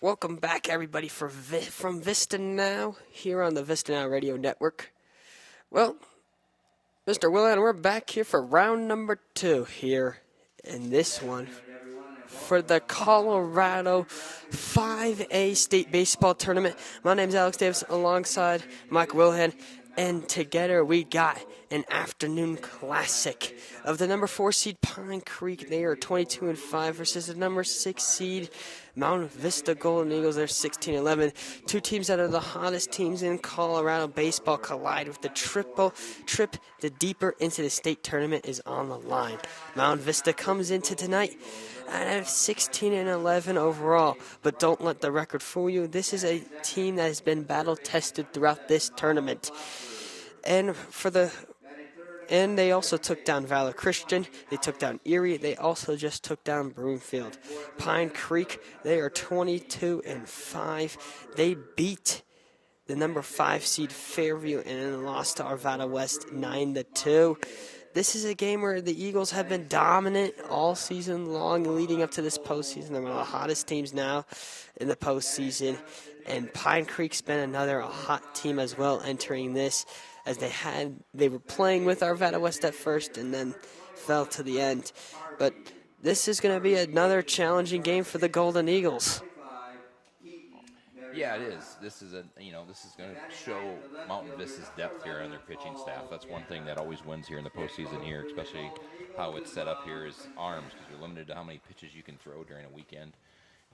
Welcome back, everybody, from Vista Now, here on the Vista Now Radio Network. Well, Mr. Willihan, we're back here for round number 2 here in this one for the Colorado 5A State Baseball Tournament. My name's Alex Davis alongside Mike Willihan, and together we got an afternoon classic of the number 4 seed Pine Creek. They are 22-5 versus the number 6 seed Mount Vista Golden Eagles. They're 16-11. Two teams that are the hottest teams in Colorado baseball collide with the trip the deeper into the state tournament is on the line. Mount Vista comes into tonight at 16-11 overall, but don't let the record fool you. This is a team that has been battle tested throughout this tournament. And they also took down Valor Christian. They took down Erie. They also just took down Broomfield. Pine Creek, they are 22-5. They beat the number 5 seed Fairview and then lost to Arvada West 9-2. This is a game where the Eagles have been dominant all season long leading up to this postseason. They're one of the hottest teams now in the postseason. And Pine Creek's been another hot team as well entering this, as they were playing with Arvada West at first and then fell to the end. But this is going to be another challenging game for the Golden Eagles. Yeah, it is. This is going to show Mountain Vista's depth here on their pitching staff. That's one thing that always wins here in the postseason here, especially how it's set up here is arms, because you're limited to how many pitches you can throw during a weekend.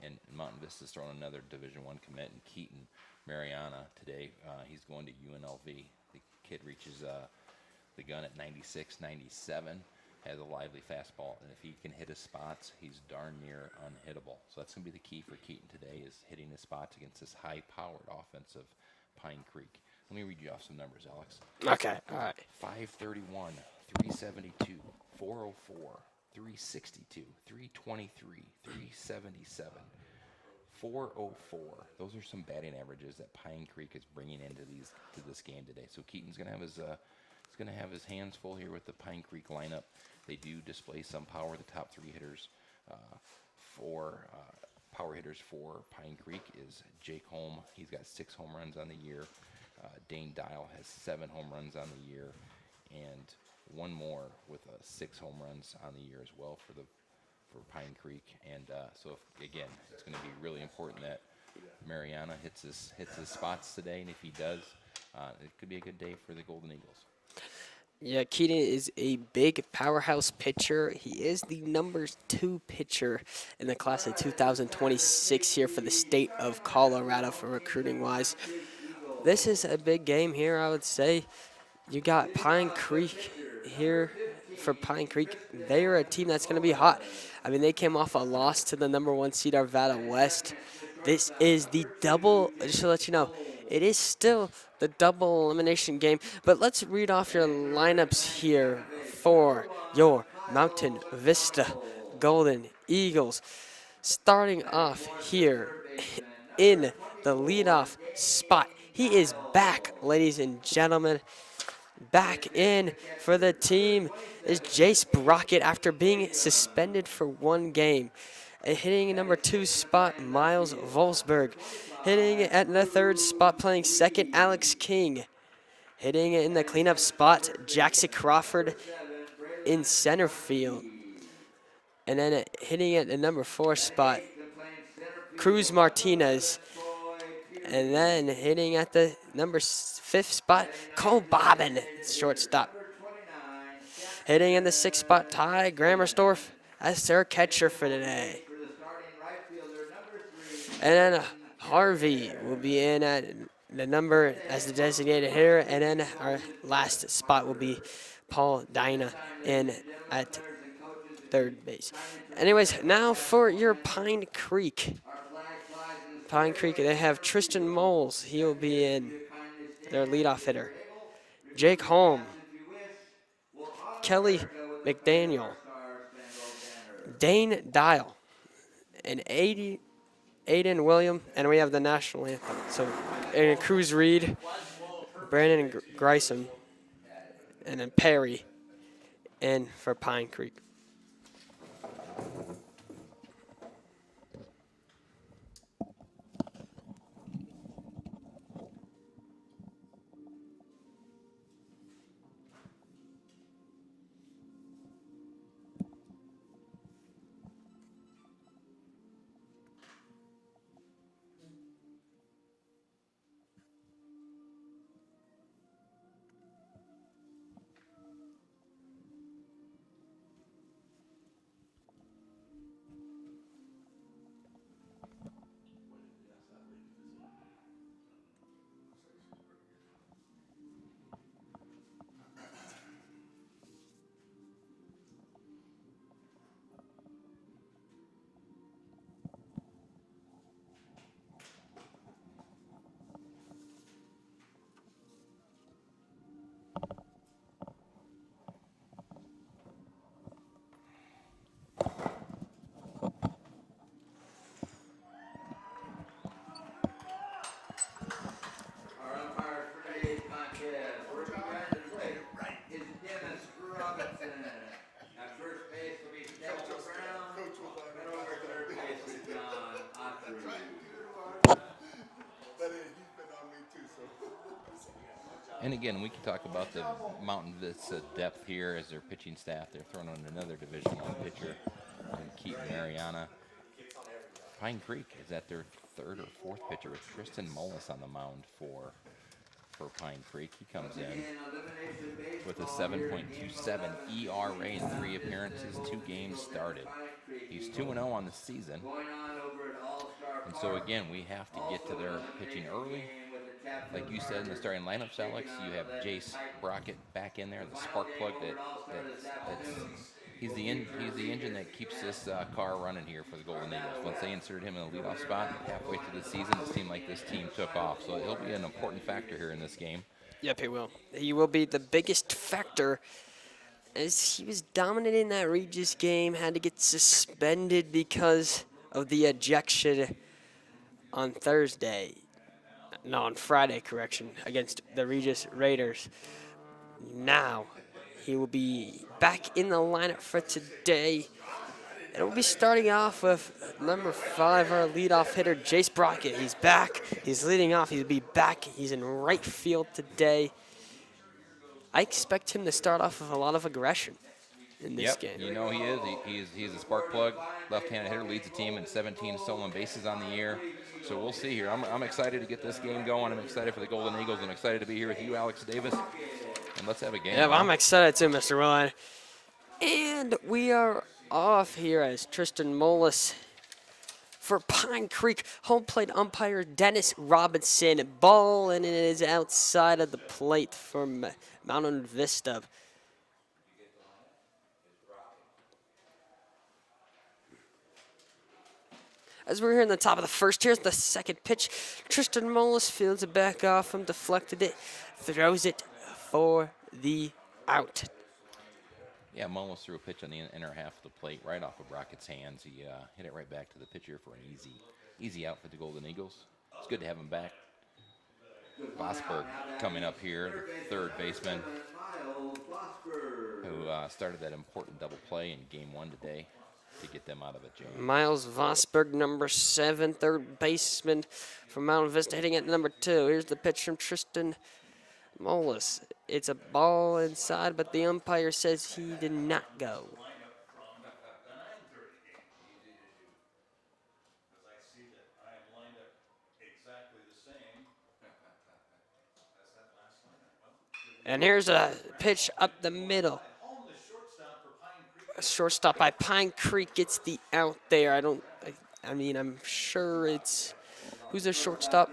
And Mountain Vista's throwing another Division I commit in Keaton, Mariana today. He's going to UNLV. The kid reaches the gun at 96, 97. Has a lively fastball, and if he can hit his spots, he's darn near unhittable. So that's going to be the key for Keaton today, is hitting his spots against this high-powered offensive Pine Creek. Let me read you off some numbers, Alex. Okay, all right. 531, 372, 404, 362, 323, 377, 404. Those are some batting averages that Pine Creek is bringing into this game today. So Keaton's going to have his hands full here with the Pine Creek lineup. They do display some power. The top 3 hitters power hitters for Pine Creek is Jake Holm. He's got 6 home runs on the year. Dane Dial has 7 home runs on the year, and one more with 6 home runs on the year as well for Pine Creek. And so again, it's going to be really important that Mariana hits his spots today, and if he does, it could be a good day for the Golden Eagles. Yeah, Keaton is a big powerhouse pitcher. He is the number 2 pitcher in the class of 2026 here for the state of Colorado for recruiting-wise. This is a big game here, I would say. You got Pine Creek here for Pine Creek. They are a team that's going to be hot. I mean, they came off a loss to the number 1 seed Arvada West. This is the double, just to let you know, it is still the double elimination game. But let's read off your lineups here for your Mountain Vista Golden Eagles. Starting off here in the leadoff spot. He is back, ladies and gentlemen. Back in for the team is Jace Brockett after being suspended for 1 game. Hitting number 2 spot, Miles Volsberg. Hitting at the 3rd spot, playing second, Alex King. Hitting in the cleanup spot, Jackson Crawford in center field. And then hitting at the number 4 spot, Cruz Martinez. And then hitting at the number 5th spot, Cole Bobbin, shortstop. Hitting in the 6th spot, Ty Grammersdorf as their catcher for today. And then Harvey will be in at the number as the designated hitter. And then our last spot will be Paul Dyna in at 3rd base. Anyways, now for your Pine Creek. Pine Creek, they have Tristan Moles. He will be in their leadoff hitter. Jake Holm. Kelly McDaniel. Dane Dial. And Aiden William, and we have the national anthem. So, and Cruz Reed, Brandon Grissom, and then Perry in for Pine Creek. And again, we can talk about the Mountain Vista depth here as their pitching staff. They're throwing on another Division I pitcher, and Keaton Mariana. Pine Creek is at their third or fourth pitcher with Tristan Mullis on the mound for Pine Creek. He comes in with a 7.27 ERA in 3 appearances, 2 games started. He's 2-0 on the season. And so again, we have to get to their pitching early. Like you said in the starting lineups, Alex, you have Jace Brockett back in there, the spark plug that's he's the engine that keeps this car running here for the Golden Eagles. Once they inserted him in the leadoff spot halfway through the season, it seemed like this team took off. So he'll be an important factor here in this game. Yep, he will. He will be the biggest factor as he was dominating that Regis game, had to get suspended because of the ejection on Thursday. No, on Friday, correction, against the Regis Raiders. Now, he will be back in the lineup for today. And we'll be starting off with number 5, our leadoff hitter, Jace Brockett. He's back. He's leading off. He'll be back. He's in right field today. I expect him to start off with a lot of aggression in this game. You know he is. He's a spark plug, left-handed hitter, leads the team in 17 stolen bases on the year. So we'll see here. I'm excited to get this game going. I'm excited for the Golden Eagles. I'm excited to be here with you, Alex Davis. And let's have a game. Yeah, I'm excited too, Mr. Willihan. And we are off here as Tristan Mullis for Pine Creek. Home plate umpire Dennis Robinson. Ball, and it is outside of the plate for Mountain Vista. As we're here in the top of the first, here's the second pitch. Tristan Mullis fields it back off him, deflected it, throws it for the out. Yeah, Mullis threw a pitch on the inner half of the plate right off of Brockett's hands. He hit it right back to the pitcher for an easy out for the Golden Eagles. It's good to have him back. Vosberg coming up here, the third baseman, who started that important double play in Game 1 today to get them out of a jam. Miles Vosberg, number 7, third baseman from Mountain Vista, hitting at number 2. Here's the pitch from Tristan Mullis. It's a ball inside, but the umpire says he did not go. And here's a pitch up the middle. A shortstop by Pine Creek gets the out there. I'm sure it's, who's the shortstop?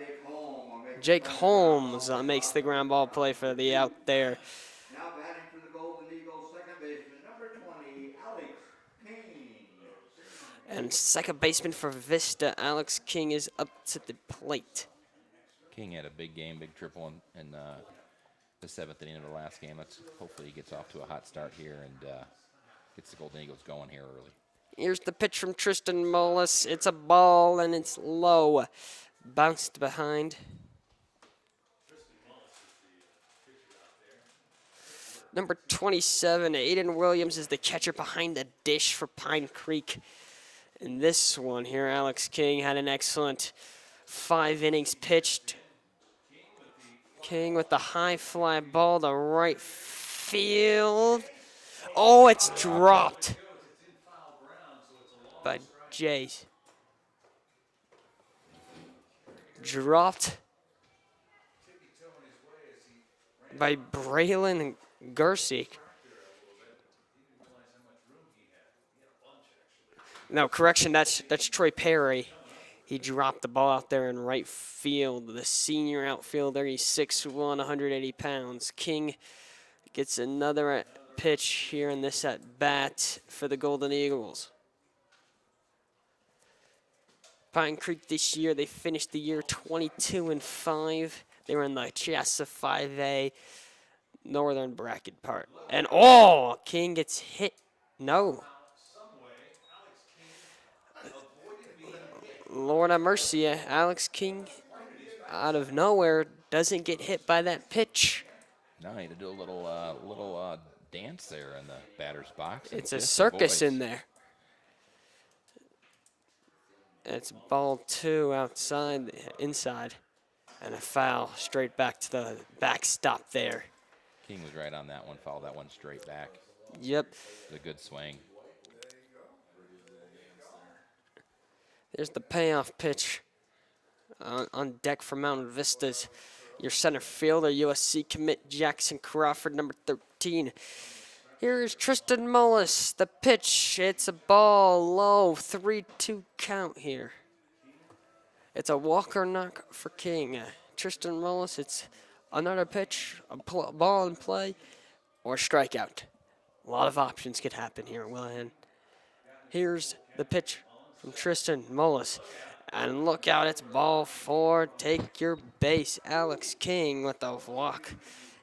Jake Holmes makes the ground ball play for the out there. Now batting for the Golden Eagles, second baseman, number 20, Alex King. And second baseman for Vista, Alex King, is up to the plate. King had a big game, big triple in the 7th inning of the last game. Hopefully he gets off to a hot start here and gets the Golden Eagles going here early. Here's the pitch from Tristan Mullis. It's a ball and it's low. Bounced behind. Number 27, Aiden Williams, is the catcher behind the dish for Pine Creek. In this one here, Alex King had an excellent 5 innings pitched. King with the high fly ball to right field. Oh, it's dropped by Jace. Dropped by Braylon Garcic. No, correction, that's Troy Perry. He dropped the ball out there in right field. The senior outfielder, he's 6'1", 180 pounds. King gets another pitch here in this at-bat for the Golden Eagles. Pine Creek this year, they finished the year 22-5. They were in the CHSAA 5A northern bracket part. And, oh, King gets hit. No. Lord have mercy, Alex King, out of nowhere, doesn't get hit by that pitch. No, he had to do a little dance there in the batter's box. It's a circus in there. It's ball 2 inside. And a foul straight back to the backstop there. King was right on that one, fouled that one straight back. Yep. It's a good swing. There's the payoff pitch on deck for Mountain Vistas. Your center fielder, USC commit Jackson Crawford, number 13. Here is Tristan Mullis. The pitch. It's a ball low. 3-2 count here. It's a walk or knock for King. Tristan Mullis, it's another pitch, a ball in play, or strikeout. A lot of options could happen here, Willihan. Here's the pitch from Tristan Mullis. And look out, it's ball 4. Take your base. Alex King with a walk.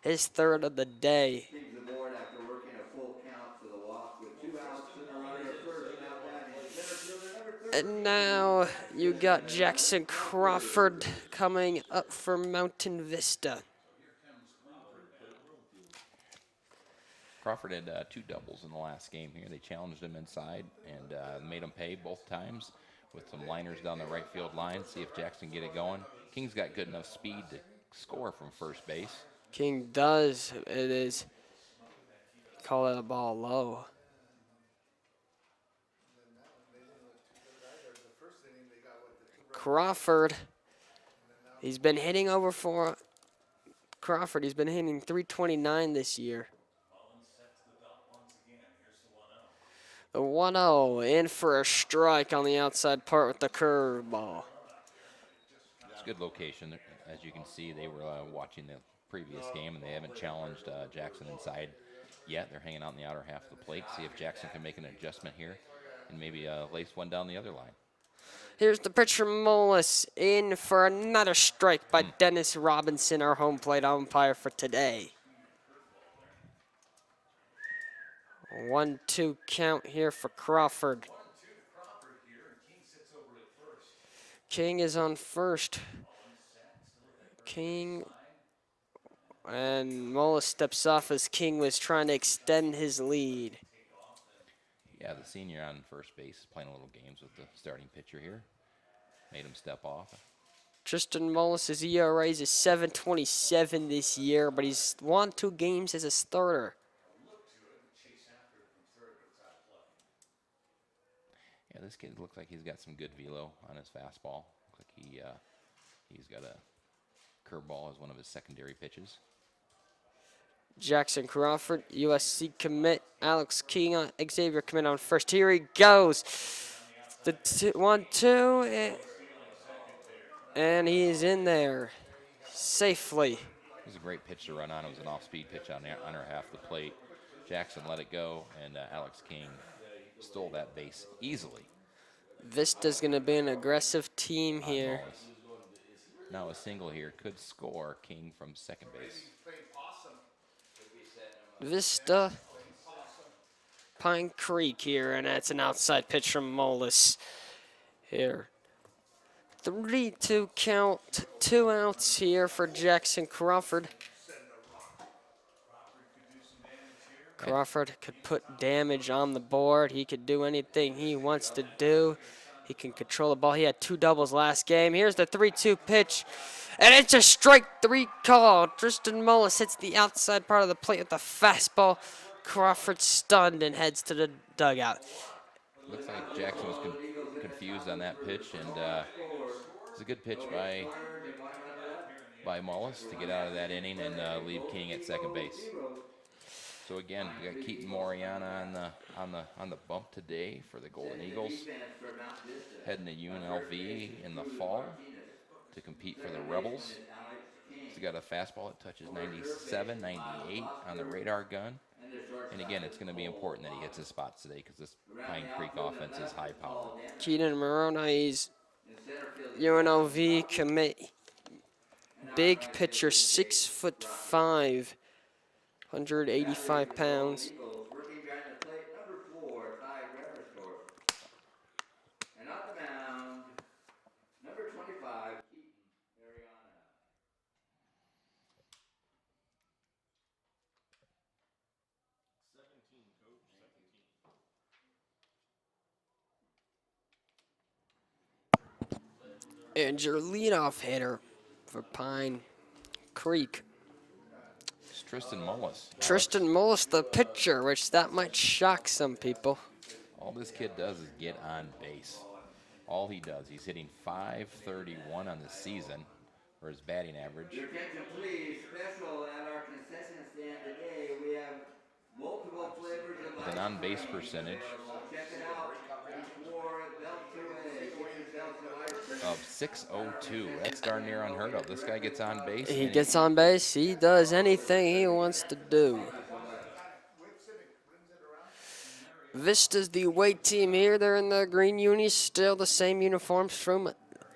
His third of the day. Kings aboard after working a full count for the walk with 2 outs and a runner at first. Now batting center fielder number 13. And now you got Jackson Crawford coming up for Mountain Vista. Crawford had 2 doubles in the last game here. They challenged him inside and made him pay both times with some liners down the right field line. See if Jackson can get it going. King's got good enough speed to score from first base. King does. It is. Call it a ball low. Crawford. He's been hitting over for Crawford. He's been hitting 329 this year. The 1-0 in for a strike on the outside part with the curveball. It's a good location. As you can see, they were watching the previous game, and they haven't challenged Jackson inside yet. They're hanging out in the outer half of the plate. See if Jackson can make an adjustment here and maybe lace one down the other line. Here's the pitch from Mullis in for another strike by Dennis Robinson, our home plate umpire for today. 1-2 count here for Crawford. King is on first. King and Mullis steps off as King was trying to extend his lead. Yeah, the senior on first base is playing a little games with the starting pitcher here. Made him step off. Tristan Mullis' ERA is 7.27 this year, but he's won 2 games as a starter. Yeah, this kid looks like he's got some good velo on his fastball. Looks like he's got a curveball as one of his secondary pitches. Jackson Crawford, USC commit. Alex King on Xavier commit on first. Here he goes. The 1-2, and he's in there safely. It was a great pitch to run on. It was an off-speed pitch on the under half the plate. Jackson let it go, and Alex King stole that base easily. Vista's going to be an aggressive team here. Now a single here could score King from second base. Vista, Pine Creek here, and that's an outside pitch from Mullis here. 3-2 count, 2 outs here for Jackson Crawford. Crawford could put damage on the board. He could do anything he wants to do. He can control the ball. He had 2 doubles last game. Here's the 3-2 pitch. And it's a strike 3 call. Tristan Mullis hits the outside part of the plate with the fastball. Crawford stunned and heads to the dugout. Looks like Jackson was confused on that pitch, and it's a good pitch by Mullis to get out of that inning and leave King at second base. So again, we got Keaton Moriana on the bump today for the Golden Eagles, heading to UNLV in the fall to compete for the Rebels. He's got a fastball that touches 97, 98 on the radar gun. And again, it's going to be important that he hits his spots today because this Pine Creek offense is high power. Keaton Moroni's UNLV commit. Big pitcher, 6'5", 185 pounds. Working behind the plate, number 4, Ty Reversdorf. And on the mound, number 25, Keaton Mariana. And your leadoff hitter for Pine Creek. It's Tristan Mullis. Tristan Mullis, the pitcher, which that might shock some people. All this kid does is get on base. All he does. He's hitting .531 on the season for his batting average. Your attention, please. Special at our concession stand today. We have multiple flavors of With an on-base percentage Check it out before Belt 2A. of .602. That's darn near unheard of. This guy gets on base. He and gets on base. He does anything he wants to do. Vista's the away team here. They're in the green unis, still the same uniforms from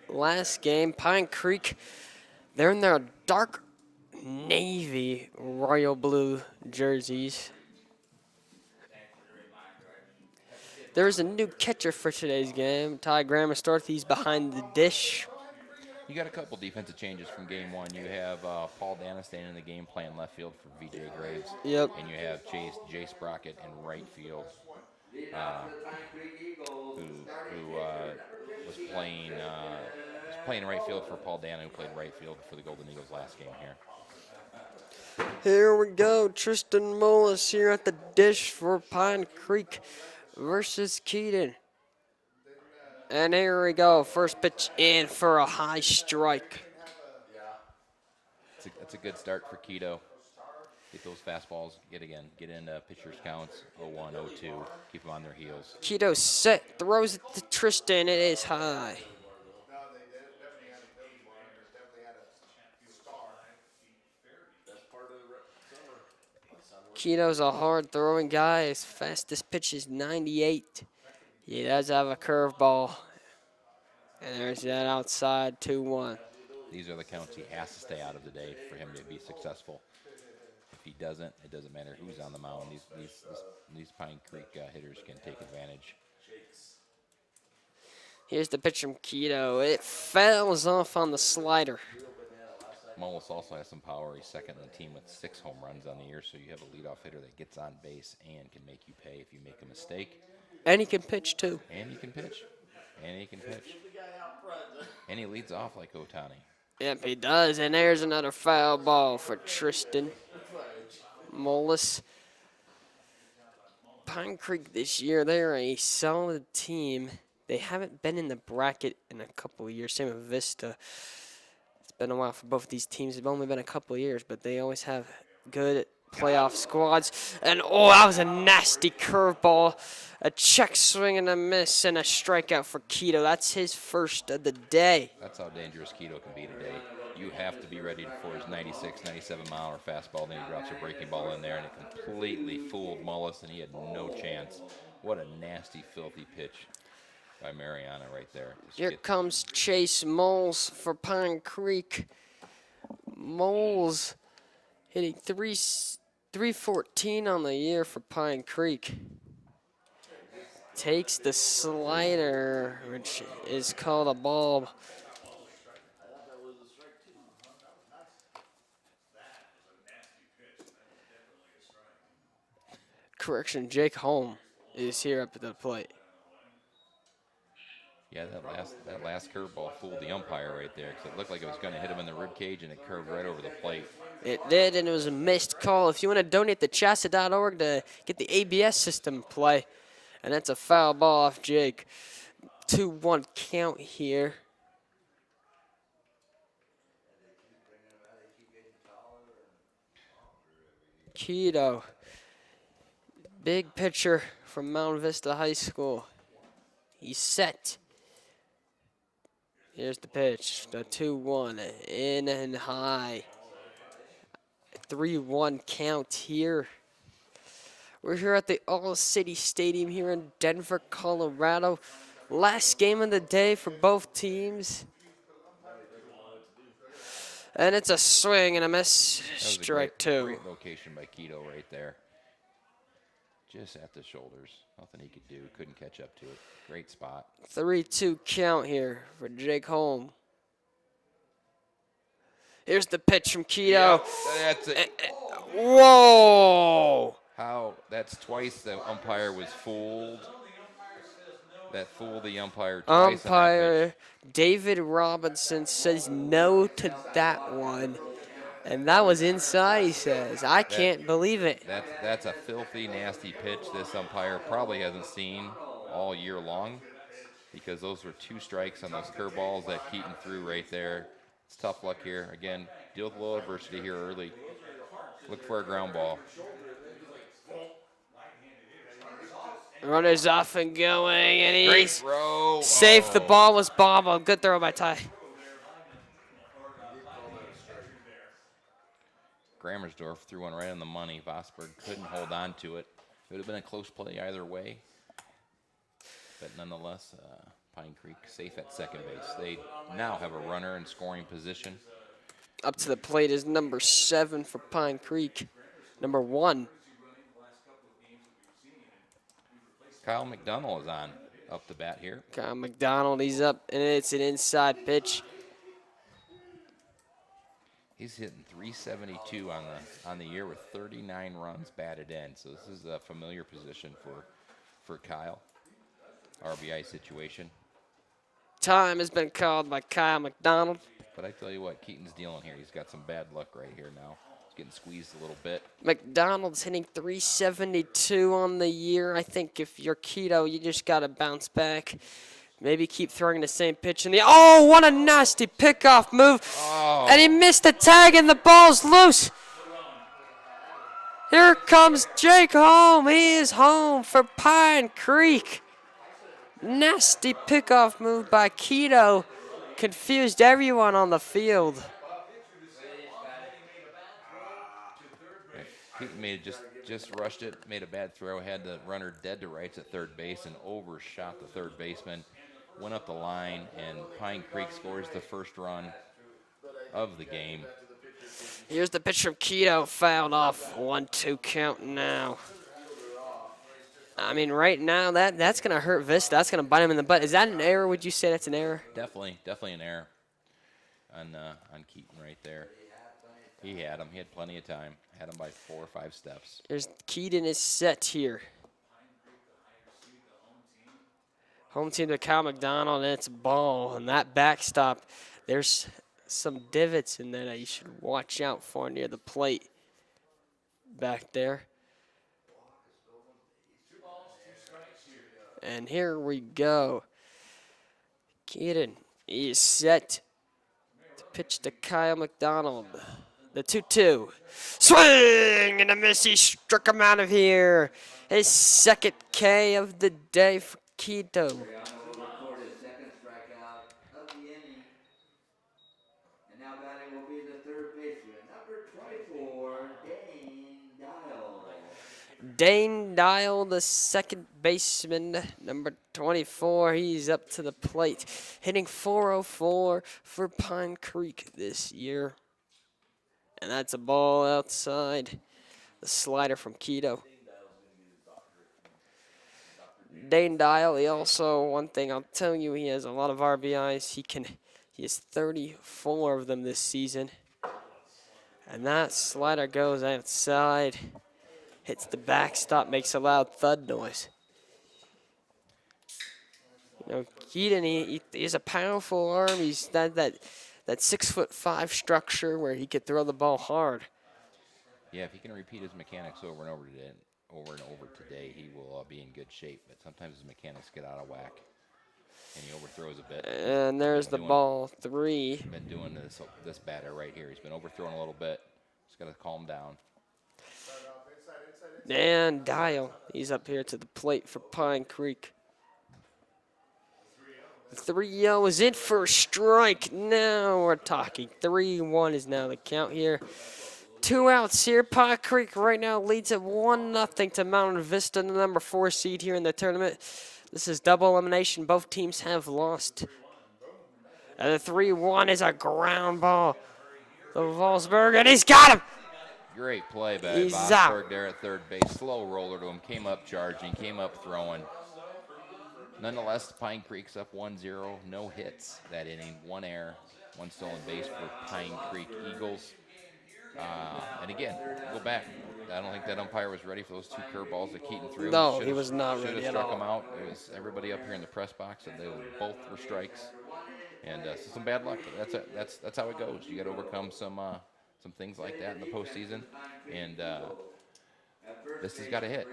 last game. Pine Creek, they're in their dark navy royal blue jerseys. There's a new catcher for today's game. Ty Grammerstorth, he's behind the dish. You got a couple defensive changes from game one. You have Paul Danistain in the game playing left field for VJ Graves. Yep. And you have Jay Sprocket in right field, who was playing right field for Paul Dana, who played right field for the Golden Eagles last game here. Here we go. Tristan Mullis here at the dish for Pine Creek versus Keaton. And here we go. First pitch in for a high strike. That's a good start for Keto. Get those fastballs, get into pitchers' counts, 0-1, 0-2, keep them on their heels. Keto set, throws it to Tristan. It is high. Keto's a hard-throwing guy. His fastest pitch is 98. He does have a curveball. And there's that outside 2-1. These are the counts he has to stay out of today for him to be successful. If he doesn't, it doesn't matter who's on the mound. These Pine Creek hitters can take advantage. Here's the pitch from Keto. It fails off on the slider. Mullis also has some power. He's second in the team with 6 home runs on the year, so you have a leadoff hitter that gets on base and can make you pay if you make a mistake. And he can pitch, too. And he can pitch. And he leads off like Otani. Yep, he does. And there's another foul ball for Tristan Mullis. Pine Creek this year, they're a solid team. They haven't been in the bracket in a couple of years. Same with Vista. It's been a while for both these teams. It's only been a couple of years, but they always have good playoff squads. And, oh, that was a nasty curveball. A check swing and a miss and a strikeout for Keto. That's his first of the day. That's how dangerous Keto can be today. You have to be ready for his 96, 97-mile-an-hour fastball. Then he drops a breaking ball in there, and it completely fooled Mullis, and he had no chance. What a nasty, filthy pitch by Mariana right there. Here comes Chase Moles for Pine Creek. Moles hitting 314 on the year for Pine Creek. Takes the slider, which is called a ball. Correction, Jake Holm is here up at the plate. Yeah, that last curveball fooled the umpire right there because it looked like it was going to hit him in the rib cage, and it curved right over the plate. It did, and it was a missed call. If you want to donate to CHSAA.org to get the ABS system play, and that's a foul ball off Jake. 2-1 count here. Keto, big pitcher from Mount Vista High School. He's set. Here's the pitch, the 2-1, in and high. 3-1 count here. We're here at the All-City Stadium here in Denver, Colorado. Last game of the day for both teams. And it's a swing and a miss. Strike two. Great location by Keto right there. Just at the shoulders. Nothing he could do. Couldn't catch up to it. Great spot. 3-2 count here for Jake Holm. Here's the pitch from Keto. Yep, that's it. Whoa! That's twice the umpire was fooled. that fooled the umpire twice on that pitch. Umpire David Robinson says no to that one. And that was inside, he says. I That can't believe it. that's a filthy, nasty pitch this umpire probably hasn't seen all year long, because those were 2 strikes on those curveballs that Keaton threw right there. It's tough luck here. Again, deal with a little adversity here early. Look for a ground ball. Runner's off and going, and Great he's throw. safe. The ball was bobbled. Good throw by Ty. Grammersdorf threw one right on the money. Vosberg couldn't hold on to it. It would have been a close play either way. But nonetheless, Pine Creek safe at second base. They now have a runner in scoring position. Up to the plate is number 7 for Pine Creek. Number 1. Kyle McDonald is on up the bat here. Kyle McDonald, he's up, and it's an inside pitch. He's hitting 372 on the year with 39 runs batted in. So this is a familiar position for Kyle. RBI situation. Time has been called by Kyle McDonald. But I tell you what, Keaton's dealing here. He's got some bad luck right here now. He's getting squeezed a little bit. McDonald's hitting 372 on the year. I think if you're Keto, you just got to bounce back. Maybe keep throwing the same pitch in the. Oh, what a nasty pickoff move. Oh. And he missed the tag, and the ball's loose. Here comes Jake home. He is home for Pine Creek. Nasty pickoff move by Keto. Confused everyone on the field. Keaton just rushed it, made a bad throw, had the runner dead to rights at third base and overshot the third baseman. Went up the line, and Pine Creek scores the first run of the game. Here's the pitch from Keto, fouled off. 1-2 count now. I mean, right now, that's going to hurt Vista. That's going to bite him in the butt. Is that an error? Would you say that's an error? Definitely an error on Keaton right there. He had him. He had plenty of time. Had him by 4 or 5 steps. There's Keaton is set here. Home team to Kyle McDonald, and it's a ball. And that backstop, there's some divots in there that you should watch out for near the plate back there. And here we go. Keaton is set to pitch to Kyle McDonald. The 2-2. Swing and a miss. He struck him out of here. His second K of the day for Keto. Will record his second strikeout of the inning. And now batting will be the third baseman, number 24, Dane Dial. Dane Dial, the second baseman, number 24. He's up to the plate, hitting 404 for Pine Creek this year. And that's a ball outside. The slider from Keto. Dane Dial, he also, one thing I'll tell you, he has a lot of RBIs. He has 34 of them this season. And that slider goes outside, hits the backstop, makes a loud thud noise. You know, Keaton, he has a powerful arm. He's that 6'5" structure where he could throw the ball hard. Yeah, if he can repeat his mechanics over and over today, he will be in good shape. But sometimes his mechanics get out of whack, and he overthrows a bit. And there's the ball 3. Been doing this batter right here. He's been overthrowing a little bit. Just got to calm down. And Dial, he's up here to the plate for Pine Creek. 3-0 is in for a strike. Now we're talking. 3-1 is now the count here. 2 outs here. Pine Creek right now leads at 1-0 to Mountain Vista, the number 4 seed here in the tournament. This is double elimination. Both teams have lost. And the 3-1 is a ground ball. The Wolfsburg, and he's got him. Great play by He's Vosberg out. there at third base. Slow roller to him. Came up charging. Came up throwing. Nonetheless, Pine Creek's up 1-0. No hits that inning. 1 error. 1 stolen base for Pine Creek Eagles. And again, go back. I don't think that umpire was ready for those 2 curveballs that Keaton threw. No, he was not Should have ready at struck all. them out. It was everybody up here in the press box, and they both were strikes. And so some bad luck, but that's how it goes. You got to overcome some things like that in the postseason, and this has got to hit.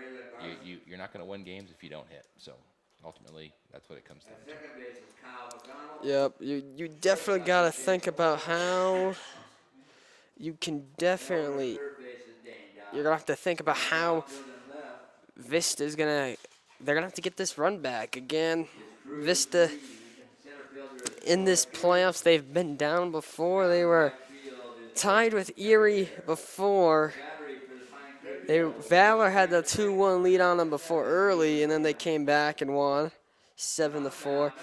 You're not going to win games if you don't hit. So ultimately, that's what it comes down to. Yep, you definitely got to think about how you can definitely. You're gonna have to think about how Vista's gonna. They're gonna have to get this run back again. Vista in this playoffs, they've been down before. They were tied with Erie before. Valor had the 2-1 lead on them before early, and then they came back and won 7-4.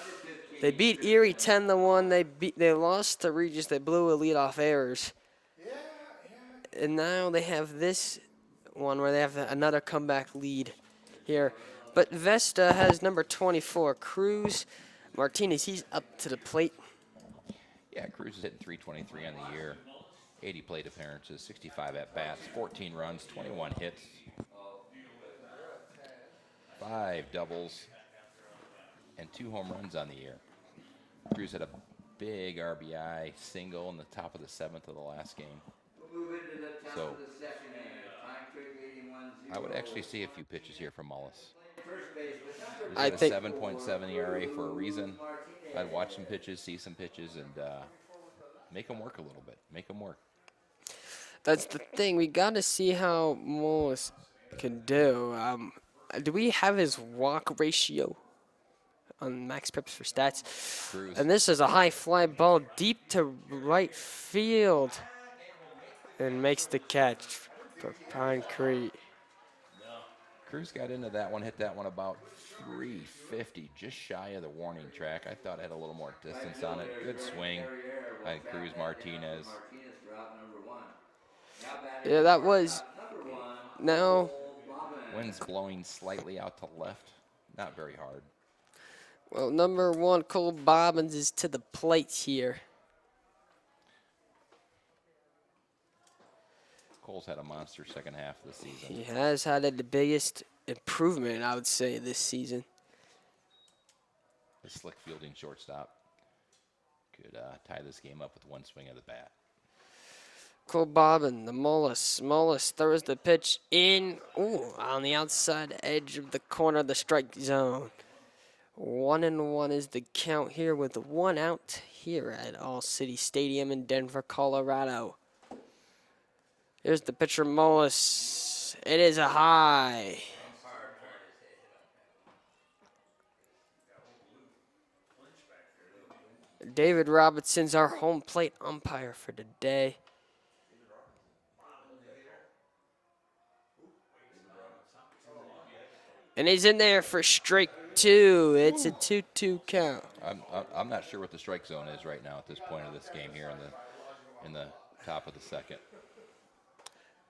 They beat Erie 10-1. They lost to Regis. They blew a lead off errors. And now they have this one where they have another comeback lead here. But Vesta has number 24, Cruz Martinez. He's up to the plate. Yeah, Cruz is hitting .323 on the year. 80 plate appearances, 65 at-bats, 14 runs, 21 hits, 5 doubles, and 2 home runs on the year. Cruz had a big RBI single in the top of the 7th of the last game. So I would actually see a few pitches here from Mullis. I He's at think a 7.7 ERA for a reason. I'd watch some pitches, see some pitches, and make them work a little bit. Make them work. that's the thing. We got to see how Moles can do. Do we have his walk ratio on Max Preps for stats? Cruz. And this is a high fly ball deep to right field. And makes the catch for Pine Creek. Cruz got into that one, hit that one about 350, just shy of the warning track. I thought it had a little more distance on it. Good swing by Cruz Martinez. Yeah, that was. Now, Wind's blowing slightly out to left, not very hard. well, number 1, Cole Bobbins is to the plate here. Cole's had a monster second half of the season. He has had the biggest improvement, I would say, this season. The slick fielding shortstop could tie this game up with one swing of the bat. Cole Bobbin, the Mullis. Mullis throws the pitch in. Ooh, on the outside edge of the corner of the strike zone. 1-1 is the count here with 1 out here at All City Stadium in Denver, Colorado. Here's the pitcher, Mullis. It is a high. David Robinson's our home plate umpire for today. And he's in there for strike 2. It's a 2-2 count. I'm not sure what the strike zone is right now at this point of this game here in the top of the second.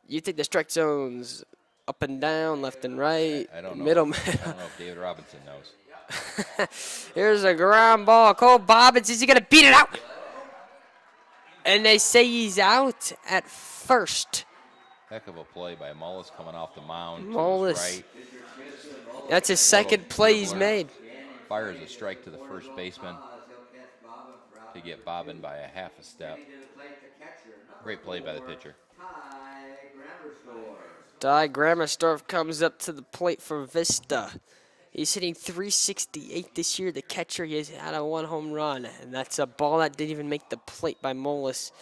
You think the strike zone's up and down, left and right, I don't know. middle? I don't know if David Robinson knows. Here's a ground ball. Cole Bobbins, is he going to beat it out? And they say he's out at first. Heck of a play by Mullis coming off the mound. Mullis. To his right. That's his second play he's made. Fires a strike to the first baseman to get Bobbin by a half a step. Great play by the pitcher. Ty Grammersdorf comes up to the plate for Vista. He's hitting .368 this year. The catcher, he has had a 1 home run, and that's a ball that didn't even make the plate by Mullis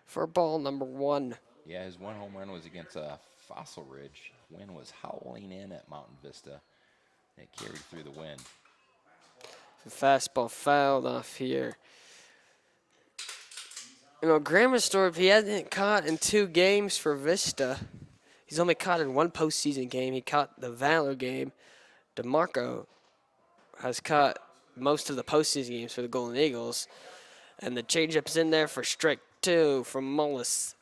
for ball number 1. Yeah, his 1 home run was against Fossil Ridge. Wind was howling in at Mountain Vista. It carried through the wind. The fastball fouled off here. You know, Grammersdorf, he hasn't caught in 2 games for Vista. He's only caught in 1 postseason game. He caught the Valor game. DeMarco has caught most of the postseason games for the Golden Eagles. And the changeup's in there for strike 2 from Mullis.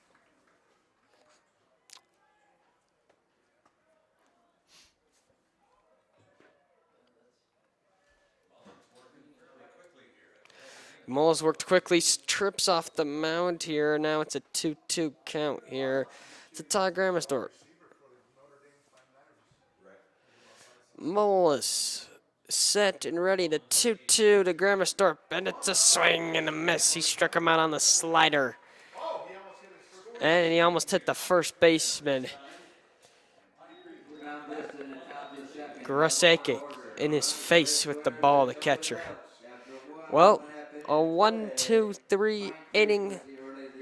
Moles worked quickly, trips off the mound here. Now it's a 2-2 count here. It's a tie Grammersdorp. Moles set and ready to 2-2 to Grammersdorp, and it's a swing and a miss. He struck him out on the slider. And he almost hit the first baseman, Groseke, in his face with the ball, the catcher. Well, a 1-2-3 inning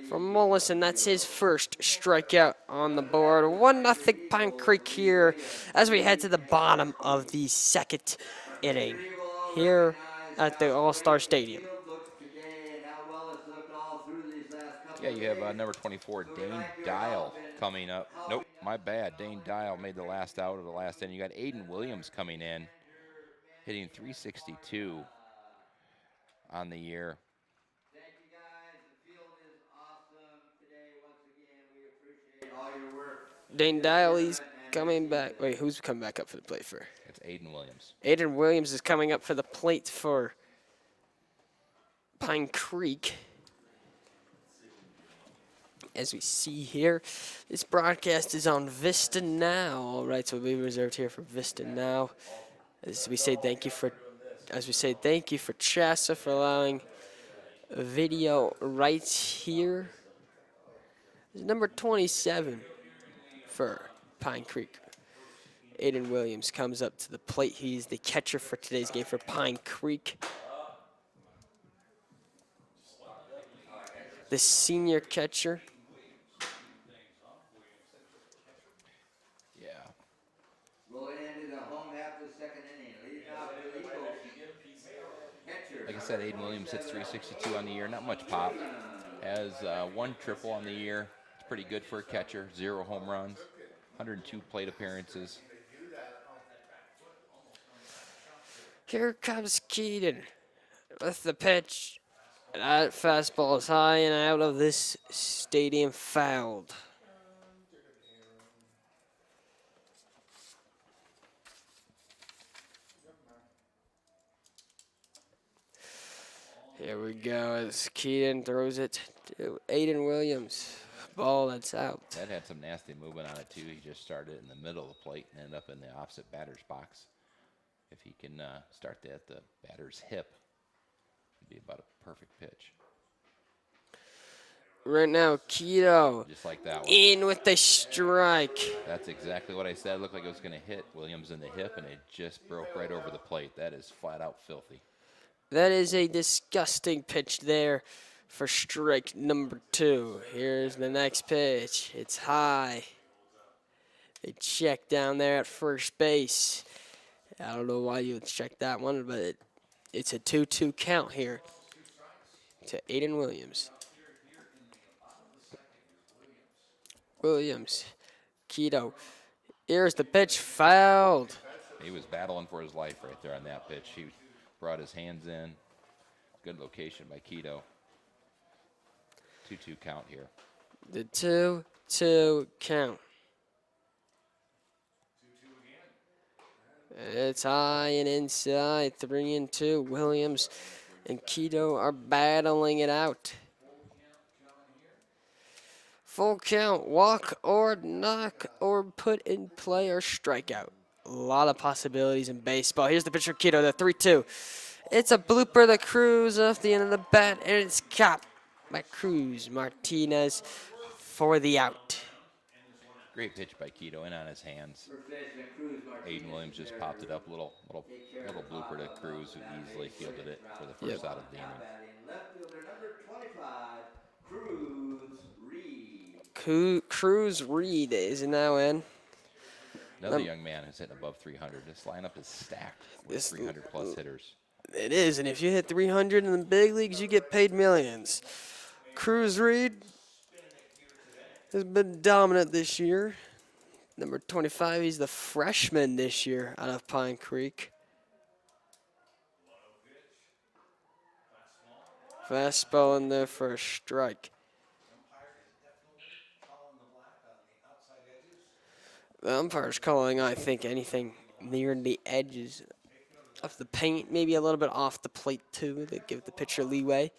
from Mullis, and that's his first strikeout on the board. 1-0 Pine Creek here as we head to the bottom of the second inning here at the All-Star Stadium. Yeah, you have number 24, Dane Dial, coming up. Nope, my bad. Dane Dial made the last out of the last inning. You got Aiden Williams coming in, hitting 362 on the year. Thank you guys. The field is awesome today. Once again, we appreciate all your work. Dane Dial, he's coming back. Wait, who's coming back up for the plate for? It's Aiden Williams. Aiden Williams is coming up for the plate for Pine Creek. As we see here, this broadcast is on Vista Now. All rights will be reserved here for Vista Now. As we say thank you for CHSAA for allowing video rights here. Number 27 for Pine Creek. Aiden Williams comes up to the plate. He's the catcher for today's game for Pine Creek. The senior catcher. Yeah. Willihan is at home after the second inning. Leading off the Eagles. Catcher. Like I said, Aiden Williams hits 362 on the year. Not much pop. Has one triple on the year. It's pretty good for a catcher. 0 home runs. 102 plate appearances. Here comes Keaton with the pitch. And that fastball is high and out of this stadium, fouled. Here we go as Keaton throws it to Aiden Williams. Ball that's out. That had some nasty movement on it, too. He just started in the middle of the plate and ended up in the opposite batter's box. If he can start that at the batter's hip, it'd be about a perfect pitch. Right now, Keto Just like that one. in with the strike. That's exactly what I said. It looked like it was going to hit Williams in the hip, and it just broke right over the plate. That is flat out filthy. That is a disgusting pitch there for strike number 2. Here's the next pitch. It's high. They check down there at first base. I don't know why you would check that one, but it's a 2-2 count here to Aiden Williams. Williams, Keto. Here's the pitch, fouled. He was battling for his life right there on that pitch. He brought his hands in. Good location by Keto. 2-2 count here. The 2-2 count. It's high and inside, 3-2. Williams and Keto are battling it out. Full count, walk or knock or put in play or strikeout. A lot of possibilities in baseball. Here's the pitcher, Keto, the 3-2. It's a blooper, the Cruz off the end of the bat, and it's caught by Cruz Martinez for the out. Great pitch by Keto in on his hands. Aiden Williams just popped it up, little blooper to Cruz, who easily fielded it for the first out of the inning. Left fielder number 25, Cruz Reed. Cruz Reed is now in. Another young man who's hitting above 300. This lineup is stacked with 300-plus hitters. It is, and if you hit 300 in the big leagues, you get paid millions. Cruz Reed has been dominant this year. Number 25, he's the freshman this year out of Pine Creek. Fastball in there for a strike. The umpire's calling, I think, anything near the edges Off the paint, maybe a little bit off the plate too. They give the pitcher leeway.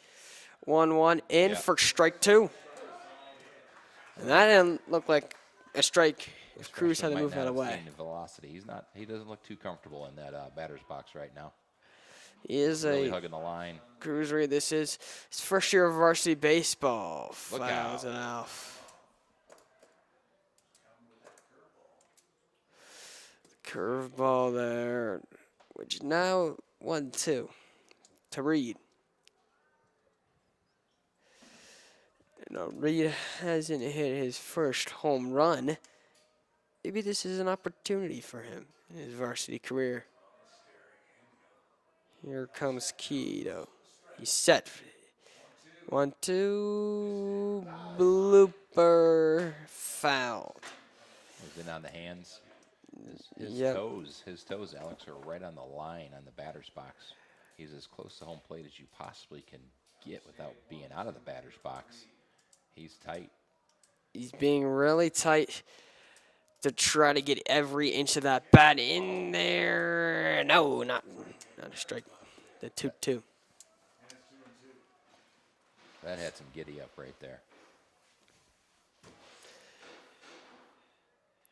1-1 in Yep. for strike two. And that didn't look like a strike This if Cruz freshman had to might move not that have away. seen the velocity. He's not. He doesn't look too comfortable in that batter's box right now. He is Really a hugging the line. Cruz Reed. This is his first year of varsity baseball. Look Fouls out. it off. Curveball there, which now 1-2 to Reed. Reed hasn't hit his first home run. Maybe this is an opportunity for him in his varsity career. Here comes Keto. He's set. 1-2, blooper, foul. Was in on the hands. His Yep. toes, Alex, are right on the line on the batter's box. He's as close to home plate as you possibly can get without being out of the batter's box. He's tight. He's being really tight to try to get every inch of that bat in there. No, not a strike. The 2-2. That had some giddy up right there.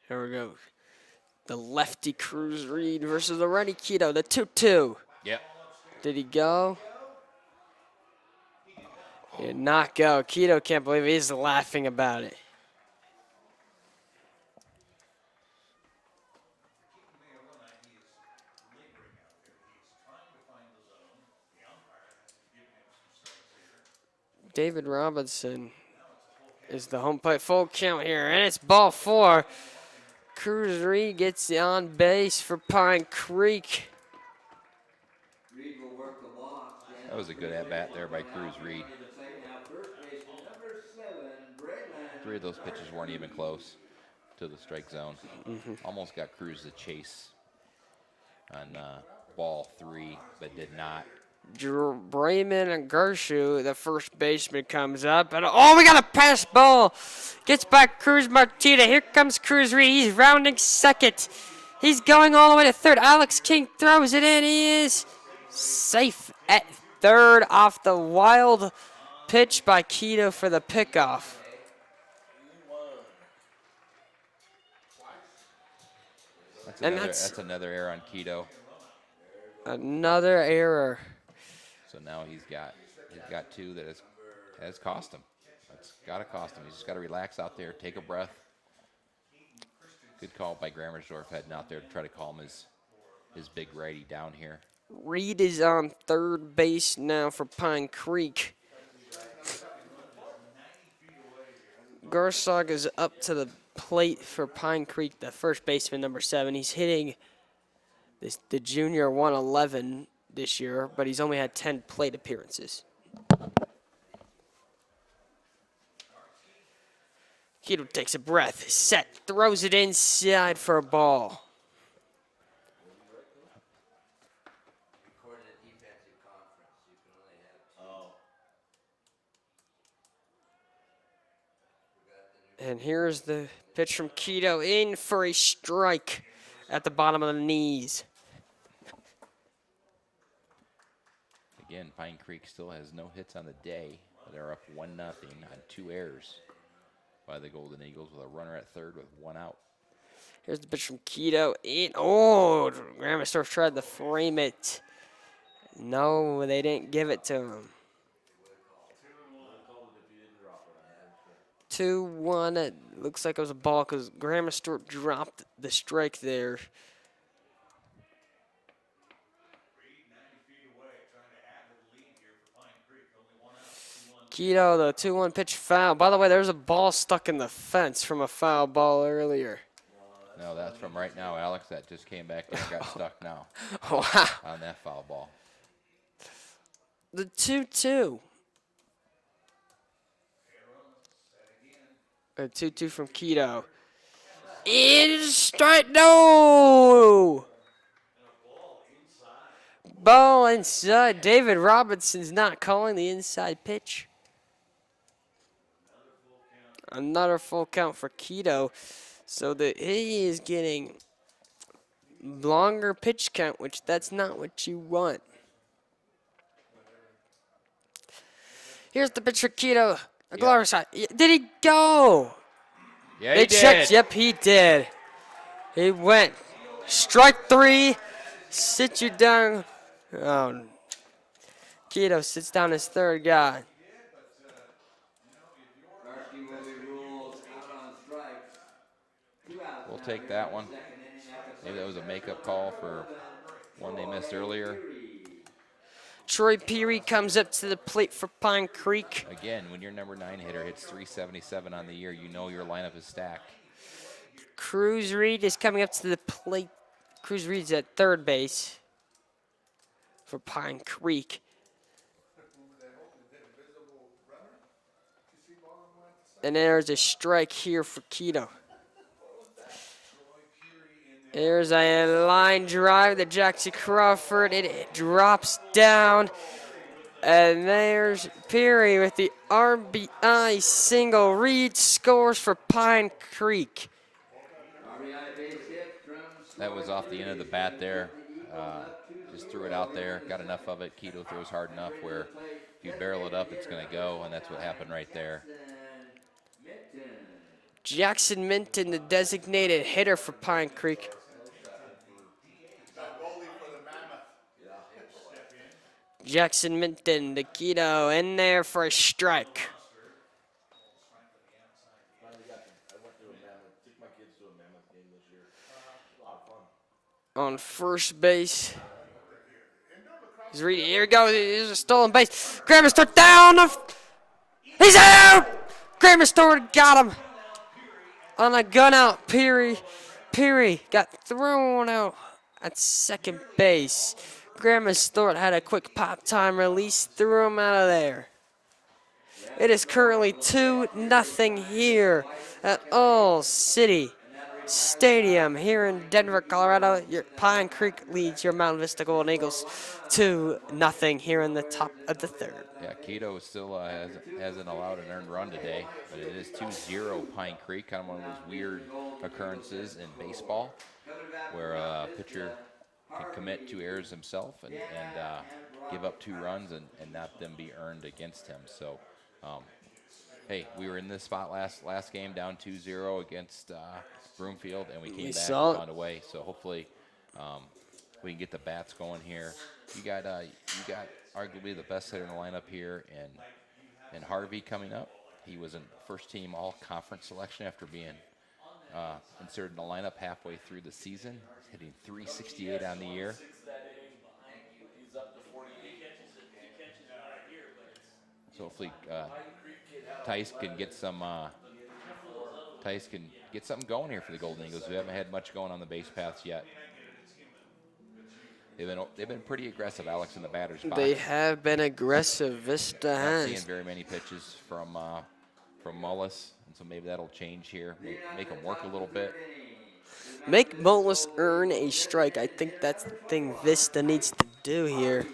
Here we go. The lefty Cruz Reed versus the righty Keto. The 2-2. Yep. Did he go? He did not go. Keto can't believe it. He's laughing about it. David Robinson is the home plate full count here, and it's ball four. Cruz Reed gets the on base for Pine Creek. Reed will work the walk. That was a good at-bat there by Cruz Reed. First baseman, number 7, Braylon. 3 of those pitches weren't even close to the strike zone. Almost got Cruz to chase on ball 3, but did not. Brayman and Gershu, the first baseman, comes up. And oh, we got a pass ball. Gets back Cruz Martina. Here comes Cruz Reed. He's rounding second. He's going all the way to third. Alex King throws it in. He is safe at third off the wild pitch by Keto for the pickoff. That's another error on Keto. Another error. So now he's got 2 that has cost him. That's got to cost him. He's just got to relax out there, take a breath. Good call by Grammersdorf heading out there to try to calm his big righty down here. Reed is on third base now for Pine Creek. Garsog is up to the plate for Pine Creek, the first baseman, number 7. He's hitting the junior 111 this year, but he's only had 10 plate appearances. Keto takes a breath, set, throws it inside for a ball. Recorded defensive conference. You can only have 2. And here's the pitch from Keto in for a strike at the bottom of the knees. Again, Pine Creek still has no hits on the day. They're up 1-0 on 2 errors by the Golden Eagles with a runner at third with 1 out. Here's the pitch from Keto in. Oh, Grammersdorf tried to frame it. No, they didn't give it to him. 2-1. It looks like it was a ball because Grammersdorf dropped the strike there. Keto, the 2-1 pitch foul. By the way, there's a ball stuck in the fence from a foul ball earlier. No, that's from right now, Alex. That just came back and got stuck now Wow. on that foul ball. The 2-2. A 2-2 from Keto. In strike. No! Ball inside. David Robinson's not calling the inside pitch. Another full count for Keto. So he is getting longer pitch count, which that's not what you want. Here's the pitch for Keto. A Glover shot. Did he go? Yeah, They he checked. did. Yep, he did. He went. Strike 3. Sit you down. Oh, Keto sits down his third guy. Karski will be ruled out on strikes. 2 outs We'll now take here that in the one. second inning after Maybe that was a makeup call for one they missed earlier. Troy Peary comes up to the plate for Pine Creek. Again, when your number 9 hitter hits 377 on the year, you know your lineup is stacked. Cruz Reed is coming up to the plate. Cruz Reed's at third base for Pine Creek. And there's a strike here for Keto. There's a line drive to Jackson Crawford. It drops down. And there's Peary with the RBI single. Reed scores for Pine Creek. RBI base hit from That was off the end of the bat there. Just threw it out there. Got enough of it. Keto throws hard enough where if you barrel it up, it's going to go, and that's what happened right there. Jackson Minton, the designated hitter for Pine Creek. Jackson Minton, the Keto in there for a strike. On first base. He's reading. Here we go. Here's a stolen base. Graham Stewart down. He's out. Graham Stewart got him on a gun out. Peary got thrown out at second base. Graham Stewart had a quick pop time release, threw him out of there. It is currently 2-0 here at All City Stadium here in Denver, Colorado. Your Pine Creek leads your Mount Vista Golden Eagles 2-0 here in the top of the third. Yeah, Keto still hasn't allowed an earned run today, but it is 2-0 Pine Creek. Kind of one of those weird occurrences in baseball where a pitcher can commit 2 errors himself and give up 2 runs and not them be earned against him. So, hey, we were in this spot last game down 2-0 against Broomfield, and we came back and found a way. So hopefully we can get the bats going here. You got arguably the best hitter in the lineup here, and Harvey coming up. He was in first-team all-conference selection after being inserted in the lineup halfway through the season, hitting 368 on the year. So hopefully Tice can get some something going here for the Golden Eagles. We haven't had much going on the base paths yet. They've been pretty aggressive, Alex, in the batter's box. They have been aggressive. Vista Not has. seeing very many pitches from Mullis, and so maybe that'll change here. Make them work a little bit. Make Mullis earn a strike. I think that's the thing Vista needs to do here.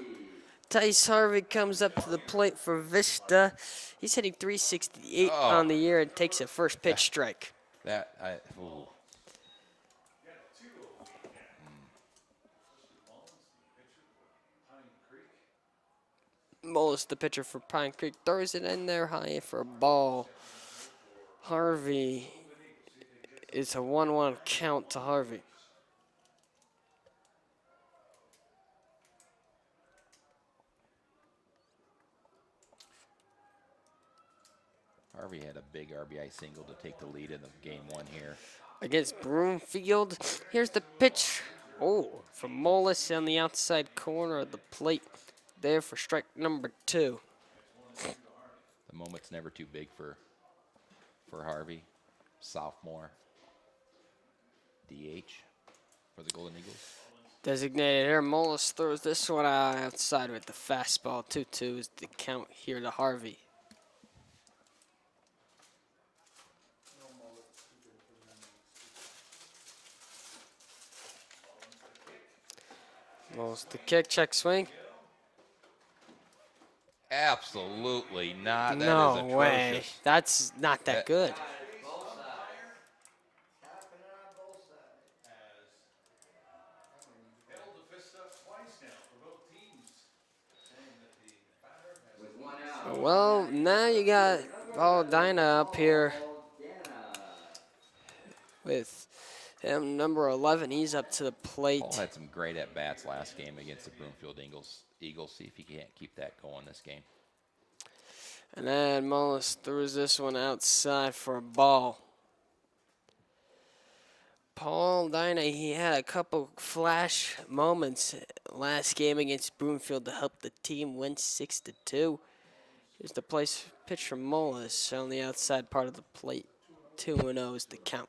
Tice Harvey comes up to the plate for Vista. He's hitting 368 on the year and takes a first pitch strike. Mullis, the pitcher for Pine Creek, throws it in there high for a ball. Harvey, it's a 1-1 count to Harvey. Harvey had a big RBI single to take the lead in the game 1 here. Against Broomfield, here's the pitch. Oh, from Mullis on the outside corner of the plate. There for strike number 2. The moment's never too big for Harvey. Sophomore. DH for the Golden Eagles. Designated here, Mullis throws this one outside with the fastball. 2-2 is the count here to Harvey. Mullis the kick, check swing. Absolutely not. No that is way. atrocious. That's not that good. Well, now you got Paul Dyna up here with him, number 11. He's up to the Paul plate. had some great at-bats last game against the Broomfield Eagles. See if he can't keep that going this game. And then Mullis throws this one outside for a ball. Paul Dyna, he had a couple flash moments last game against Broomfield to help the team win 6-2. Here's the place pitch from Mullis on the outside part of the plate. 2-0 is the count.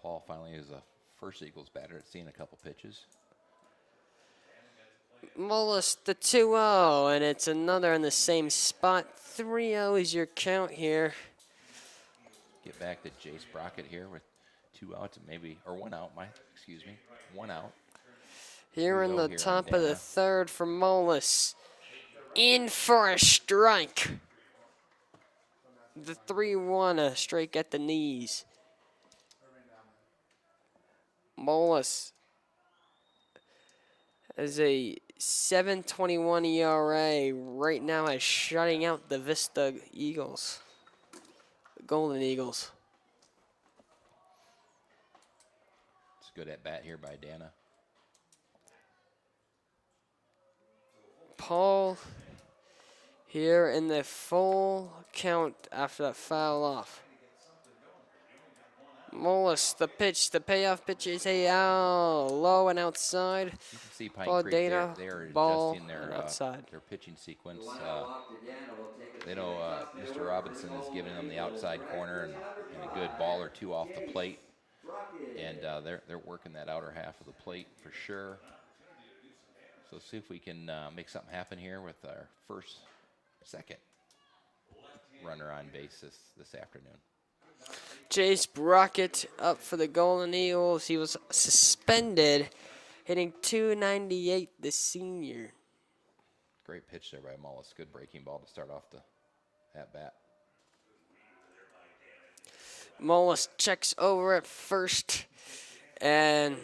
Paul finally is a first Eagles batter at seeing a couple pitches. Mullis, the 2-0, and it's another in the same spot. 3-0 is your count here. Get back to Jace Brockett here with 2 outs, or 1 out, 1 out. Here in the here top on of the Dana. third for Mullis. In for a strike. The 3-1, a strike at the knees. Mullis has a 7.21 ERA right now, as shutting out the Vista Eagles, the Golden Eagles. It's a good at bat here by Dana. Paul here in the full count after that foul off. Mullis, the pitch, the payoff pitch is low and outside. You can see Pine Paul Creek there. Dana, They are ball adjusting and outside. their pitching sequence. They know Mr. Robinson is giving them the outside corner and a good ball or two off the plate. And they're working that outer half of the plate for sure. So see if we can make something happen here with our second runner on base this afternoon. Jace Brockett up for the Golden Eagles. He was suspended, hitting .298, the senior. Great pitch there by Mullis. Good breaking ball to start off the at-bat. Mullis checks over at first, and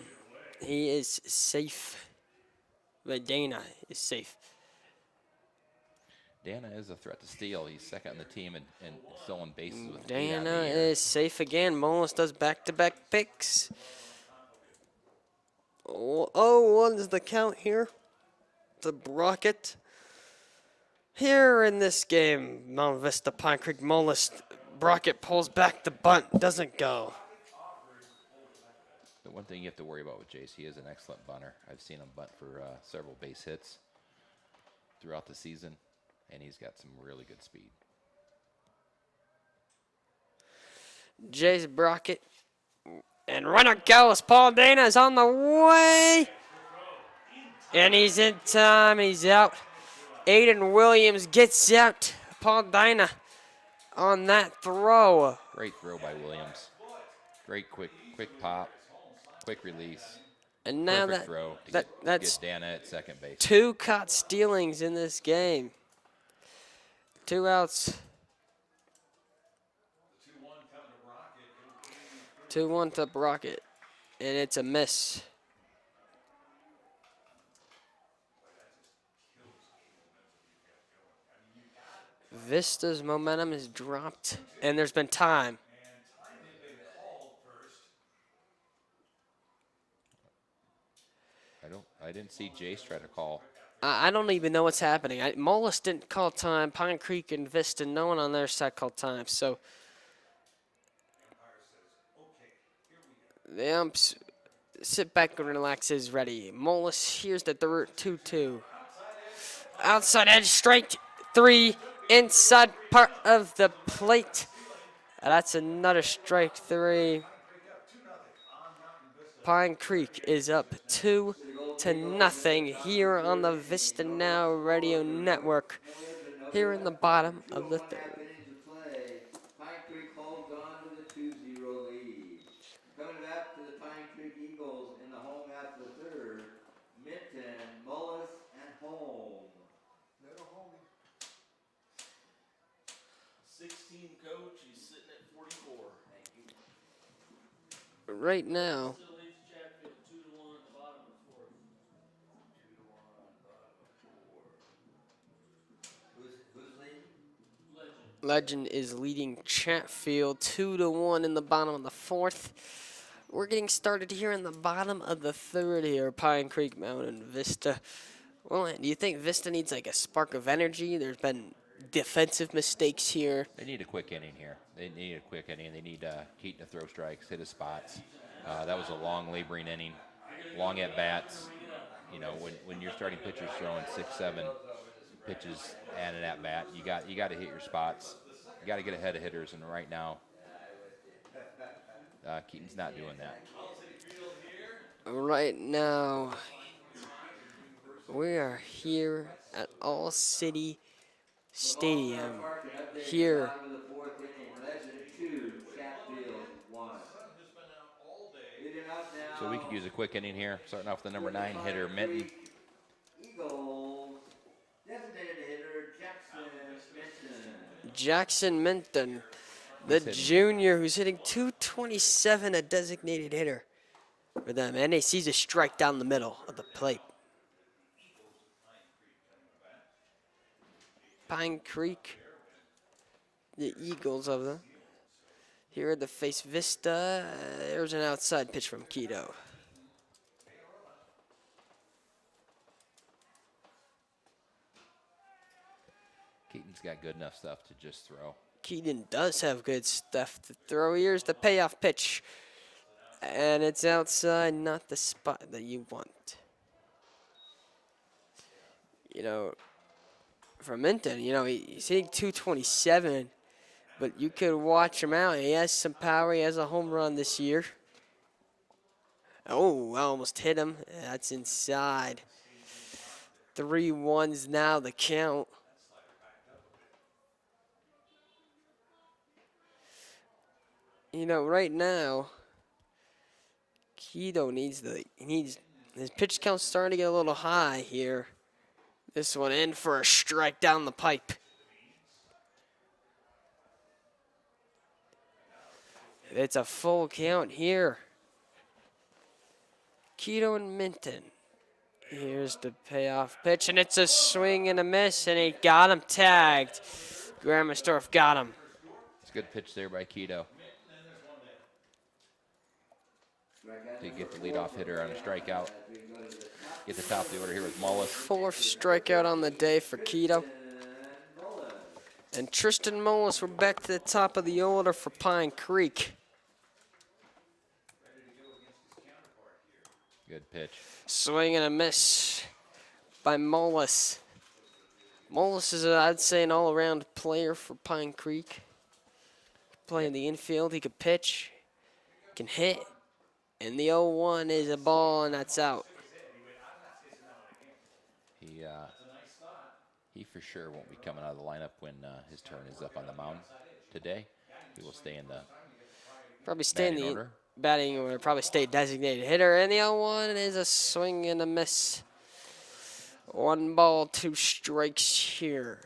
he is safe. But Dana is safe. Dana is a threat to steal. He's second on the team and stolen bases with 8 on the Dana year. is safe again. Mullis does back-to-back picks. 0-1's the count here to Brockett. Here in this game, Mount Vista Pine Creek Mullis. Brockett pulls back the bunt, doesn't go. The one thing you have to worry about with Jace, he is an excellent bunter. I've seen him bunt for several base hits throughout the season, and he's got some really good speed. Jace Brockett. And runner goes. Paul Dana is on the way. And he's in time. He's out. Aiden Williams gets out. Paul Dana on that throw. Great throw by Williams. Great quick pop, quick release. And now Perfect throw to that's get Dana at second base. 2 caught stealings in this game. 2 outs. 2-1 to Brockett. And it's a miss. Vista's momentum has dropped, and there's been time. I didn't see Jace try to call. I don't even know what's happening. Mullis didn't call time. Pine Creek and Vista, no one on their side called time. So the umps sit back and relax is ready. Mullis, here's the 2-2. Outside edge, strike 3, inside part of the plate. That's another strike 3. Pine Creek is up 2-0 here on the Vista Now Radio Network. Here in the bottom of the third. Pine Creek holds on to the 2-0 lead. Coming back to the Pine Creek Eagles in the home after the third, Minton, Mullis, and Holm. Little homie. 16 coach, he's sitting at 44. Thank you. Right now, Still leads Chatfield 2-1 at the bottom of the fourth. 2-1, bottom of 4. Legend is leading Chatfield 2-1 in the bottom of the fourth. We're getting started here in the bottom of the third here, Pine Creek Mountain Vista. Well, do you think Vista needs like a spark of energy? There's been defensive mistakes here. They need a quick inning here. They need a quick inning. They need Keaton to throw strikes, hit his spots. That was a long, laboring inning, long at bats. You know, when you're starting pitchers throwing 6-7 pitches at an at bat, you got to hit your spots. You got to get ahead of hitters, and right now, Keaton's not doing that. Right now, we are here at All City Stadium. Here, Bottom of the fourth inning, Legend 2, Chatfield 1. Leading up now. So we could use a quick inning here, starting off with the number 9 hitter, Minton. Eagles, designated hitter Jackson Minton. Jackson Minton, the junior who's hitting 227, a designated hitter for them. And he sees a strike down the middle of the plate. Pine Creek, the Eagles of them. Here at the face Vista, there's an outside pitch from Keto. Keaton's got good enough stuff to just throw. Keaton does have good stuff to throw. Here's the payoff pitch. And it's outside, not the spot that you want. You know, for Minton, you know, he's hitting 227, but you could watch him out. He has some power. He has a home run this year. Oh, I almost hit him. That's inside. 3-1's now the count. You know, right now, Keto needs his pitch count's starting to get a little high here. This one in for a strike down the pipe. It's a full count here. Keto and Minton. Here's the payoff pitch, and it's a swing and a miss, and he got him tagged. Grammersdorf got him. It's a good pitch there by Keto. To get the leadoff hitter on a strikeout. Get the top of the order here with Mullis. Fourth strikeout on the day for Keto. And Tristan Mullis, we're back to the top of the order for Pine Creek. Good pitch. Swing and a miss by Mullis. Mullis is, I'd say, an all-around player for Pine Creek. Play in the infield, he could pitch, can hit. And the 0-1 is a ball, and that's out. He for sure won't be coming out of the lineup when his turn is up on the mound today. He will stay in the batting order. Probably stay designated hitter. And the 0-1 is a swing and a miss. 1 ball, 2 strikes here.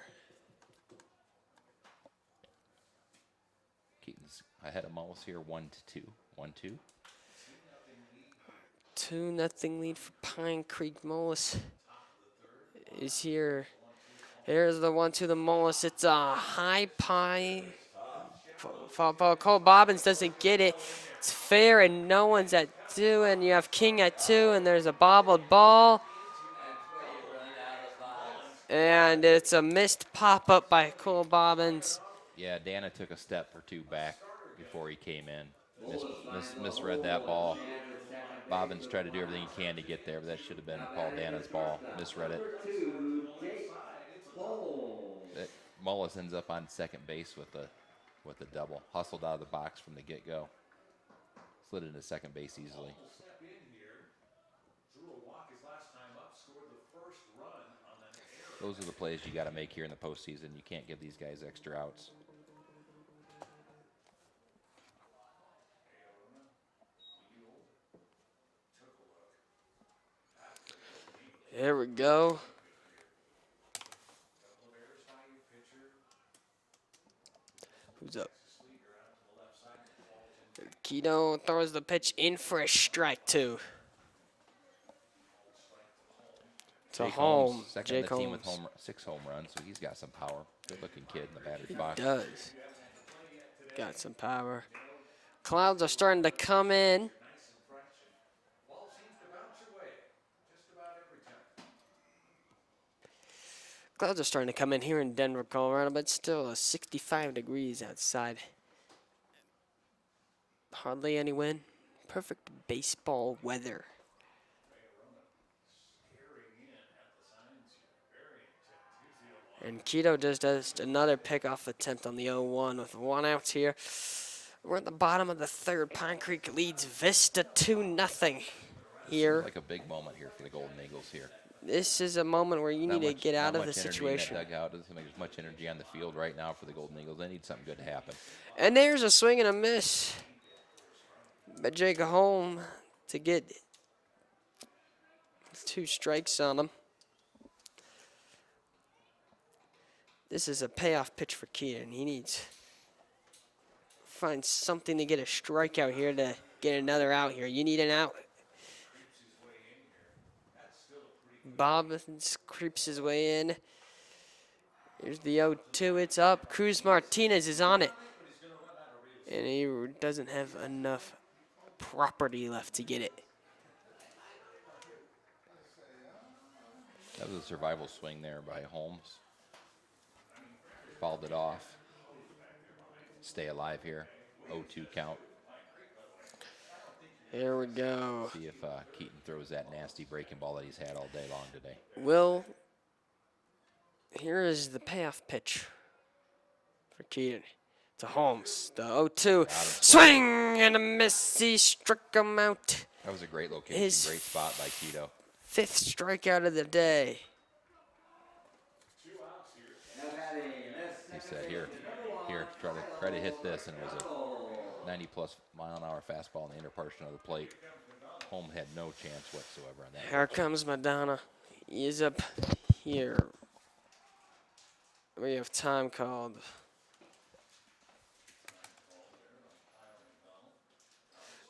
Keaton's ahead of Mullis here, 1-2. 1-2. 2-0 lead for Pine Creek. Mullis is here. Here's the 1-2 the Mullis. It's a high pie. Cole Bobbins doesn't get it. It's fair, and no one's at 2, and you have King at 2, and there's a bobbled ball. And it's a missed pop-up by Cole Bobbins. Yeah, Dana took a step or 2 back before he came in. Misread that ball. Bobbins tried to do everything he can to get there, but that should have been Paul Dana's ball. Misread it. Mullis ends up on second base with a double. Hustled out of the box from the get-go. Slid into second base easily. Those are the plays you got to make here in the postseason. You can't give these guys extra outs. There we go. Who's up? Keto throws the pitch in for a strike, 2. To Jake home. Holmes, second Jake on the team with Holmes. 6 home runs, so he's got some power. Good-looking kid in the batter's box. Does. Got some power. Clouds are starting to come in. Clouds are starting to come in here in Denver, Colorado, but still 65 degrees outside. Hardly any wind. Perfect baseball weather. And Keto just does another pickoff attempt on the 0-1 with 1 out here. We're at the bottom of the third. Pine Creek leads Vista 2-0 here. Like a big moment here for the Golden Eagles here. This is a moment where you need to get out of the Not much energy situation. in that dugout. Doesn't make as much energy on the field right now for the Golden Eagles. They need something good to happen. And there's a swing and a miss by Jake Holm to get 2 strikes on him. This is a payoff pitch for Keaton. He needs to find something to get a strikeout here to get another out here. You need an out. Bob creeps his way in. Here's the 0-2. It's up. Cruz Martinez is on it. And he doesn't have enough property left to get it. That was a survival swing there by Holmes. Fouled it off. Stay alive here. 0-2 count. Here we go. See if Keaton throws that nasty breaking ball that he's had all day long today. Here is the payoff pitch for Keaton to Holmes. The 0-2. Swing and a miss. He struck him out. That was a great location, great spot by Keto. 5th strikeout of the day. He said, here, try to hit this, and it was a 90-plus mile-an-hour fastball in the inner portion of the plate. Holmes had no chance whatsoever on that. Here comes Madonna. He is up here. We have time called.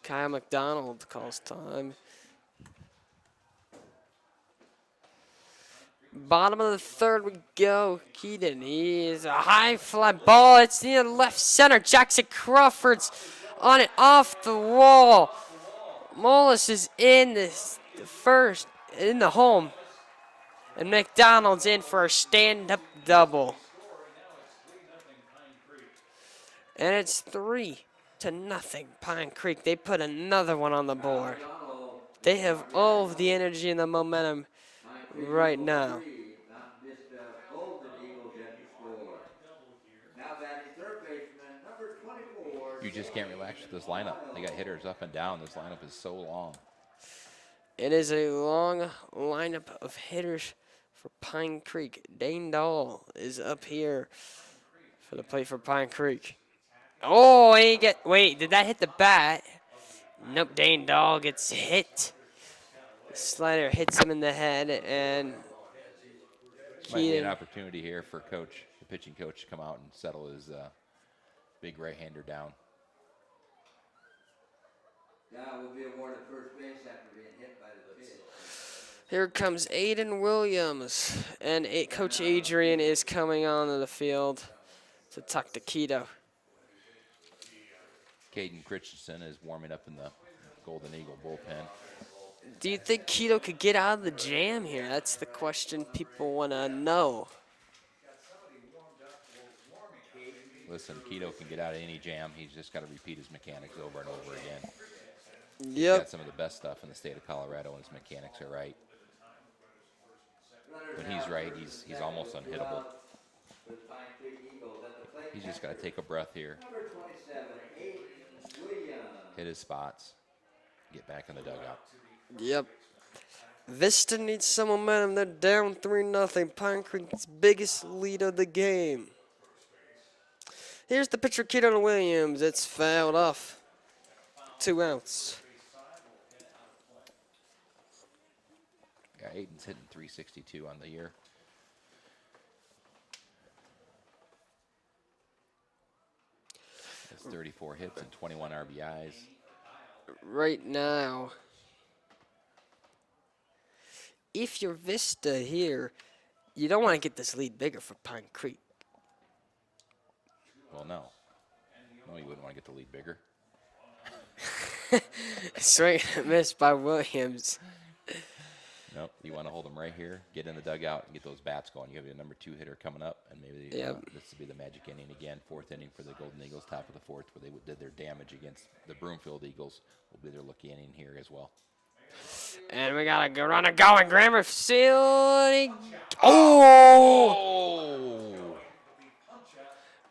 Kyle McDonald calls time. Bottom of the third we go. Keaton, he is a high fly ball. It's near left center. Jackson Crawford's on it off the wall. Mullis is in the first, in the home. And McDonald's in for a stand-up double. And it's 3-0 Pine Creek. They put another one on the board. They have all of the energy and the momentum right now. You just can't relax with this lineup. They got hitters up and down. This lineup is so long. It is a long lineup of hitters for Pine Creek. Dane Dahl is up here for the plate for Pine Creek. Oh, wait, did that hit the bat? Nope, Dane Dahl gets hit. The slider hits him in the head, and Might be an opportunity here for the pitching coach, to come out and settle his big right-hander down. Dow will be awarded first base after being hit by the pitch. Here comes Aiden Williams, and Coach Adrian is coming onto the field to talk to Keto. Caden Christensen is warming up in the Golden Eagle bullpen. Do you think Keto could get out of the jam here? That's the question people want to know. Listen, Keto can get out of any jam. He's just got to repeat his mechanics over and over again. He's got some of the best stuff in the state of Colorado, and his mechanics are right. When he's right, he's almost unhittable. He's just got to take a breath here, hit his spots, get back in the dugout. Yep. Vista needs some momentum. They're down 3-0. Pine Creek's biggest lead of the game. Here's the pitcher, Keaton Williams. It's fouled off. 2 outs. Yeah, Aiden's hitting 362 on the year. That's 34 hits and 21 RBIs. Right now, if you're Vista here, you don't want to get this lead bigger for Pine Creek. Well, no. No, you wouldn't want to get the lead bigger. Swing and a miss by Williams. Nope. You want to hold them right here, get in the dugout, and get those bats going. You have your number 2 hitter coming up, and maybe this will be the magic inning again. 4th inning for the Golden Eagles, top of the 4th, where they did their damage against the Broomfield Eagles. Will be their lucky inning here as well. And we got a good runner going. Grammer facility. Oh!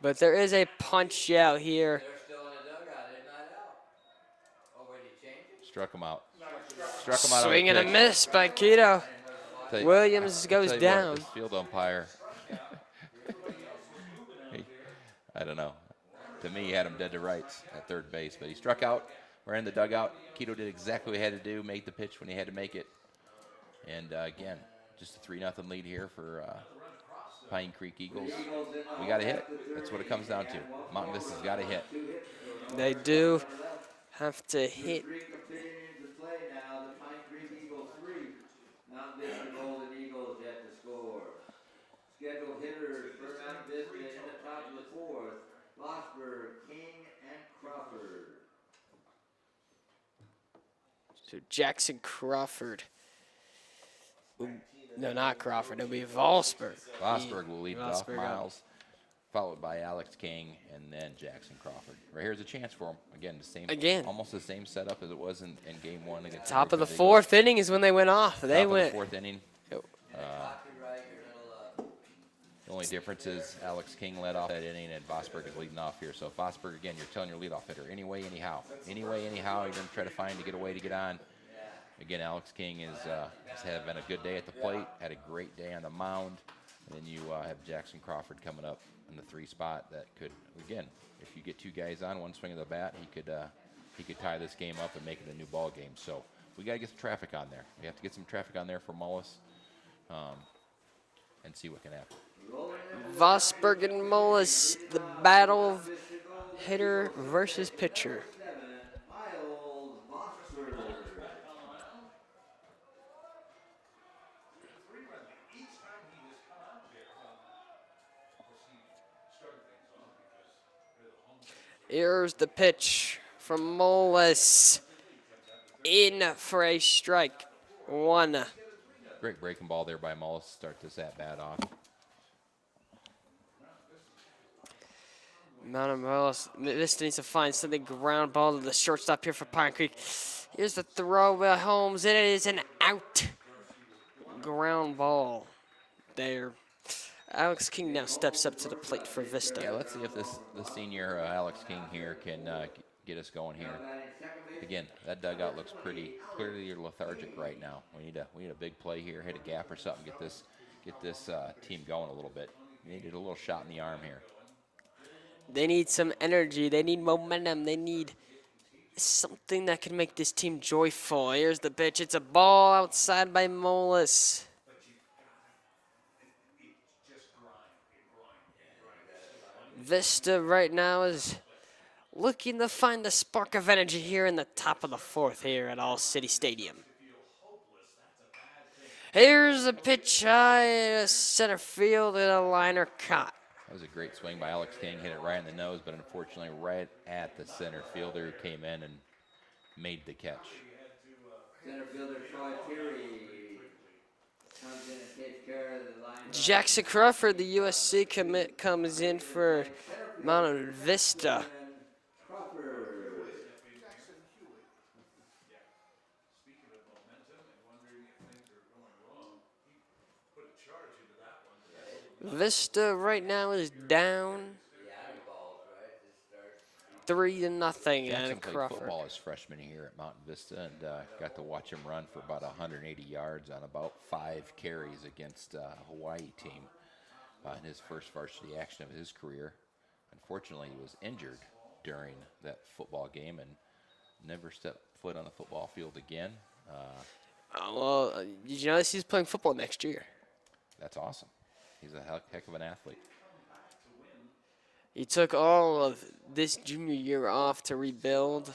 But there is a punch out here. They're still in the dugout. They're not out. Oh, wait, he changed it? Struck him out. Struck him out. Swing and a pitch. miss by Keto. Tell you- Williams tell goes you what, down. this field umpire. I don't know. To me, he had him dead to rights at third base, but he struck out. We're in the dugout. Keto did exactly what he had to do, made the pitch when he had to make it. And again, just a 3-0 lead here for Pine Creek Eagles. We got to hit. That's what it comes down to. Mountain Vista's got to hit. They do have to hit. Streak of pitching into play now. The Pine Creek Eagles 3. Mountain Vista Golden Eagles yet to score. Scheduled hitters for Mountain Vista in the top of the 4th. Losberg, King, and Crawford. So Jackson Crawford. Ooh, no, not Crawford. It'll be Volsberg. Vosberg will lead it off. Vosberg Miles, followed by Alex King, and then Jackson Crawford. Right here's a chance for him. Again, almost the same setup as it was in game 1 against Top of the Eagles. 4th inning is when they went off. They Top went. of the 4th inning. The only difference is Alex King led off that inning, and Vosberg is leading off here. So Vosberg, again, you're telling your leadoff hitter, anyway, anyhow, you're going to try to find to get away to get on. Again, Alex King is having a good day at the plate, had a great day on the mound, and then you have Jackson Crawford coming up in the 3 spot that could, again, if you get 2 guys on, one swing of the bat, he could tie this game up and make it a new ball game. So we got to get some traffic on there. We have to get some traffic on there for Mullis, and see what can happen. Vosberg and Mullis, the battle of hitter versus pitcher. Miles Vosberg. Here's the pitch from Mullis. In for a strike. 1. Great breaking ball there by Mullis to start this at-bat off. Mountain Mullis. Vista needs to find something. Ground ball to the shortstop here for Pine Creek. Here's the throw by Holmes. It is an out. Ground ball there. Alex King now steps up to the plate for Vista. Yeah, let's see if the senior Alex King here can get us going here. Again, that dugout looks pretty clearly lethargic right now. We need a big play here, hit a gap or something, get this team going a little bit. We needed a little shot in the arm here. They need some energy. They need momentum. They need something that can make this team joyful. Here's the pitch. It's a ball outside by Mullis. Vista right now is looking to find the spark of energy here in the top of the 4th here at All City Stadium. Here's a pitch high to center field and a liner caught. That was a great swing by Alex King, hit it right in the nose, but unfortunately right at the center fielder who came in and made the catch. Center fielder Troy Terry comes in and takes care of the line. Jackson Crawford, the USC commit, comes in for Mountain Vista. Crawford. Speaking of momentum and wondering if things are going wrong, he put a charge into that one. Vista right now is down 3-0 Jackson and played Crawford. football as freshman here at Mountain Vista and got to watch him run for about 180 yards on about 5 carries against a Hawaii team in his first varsity action of his career. Unfortunately, he was injured during that football game and never stepped foot on the football field again. Did you notice he's playing football next year? That's awesome. He's a heck of an athlete. He took all of this junior year off to rebuild,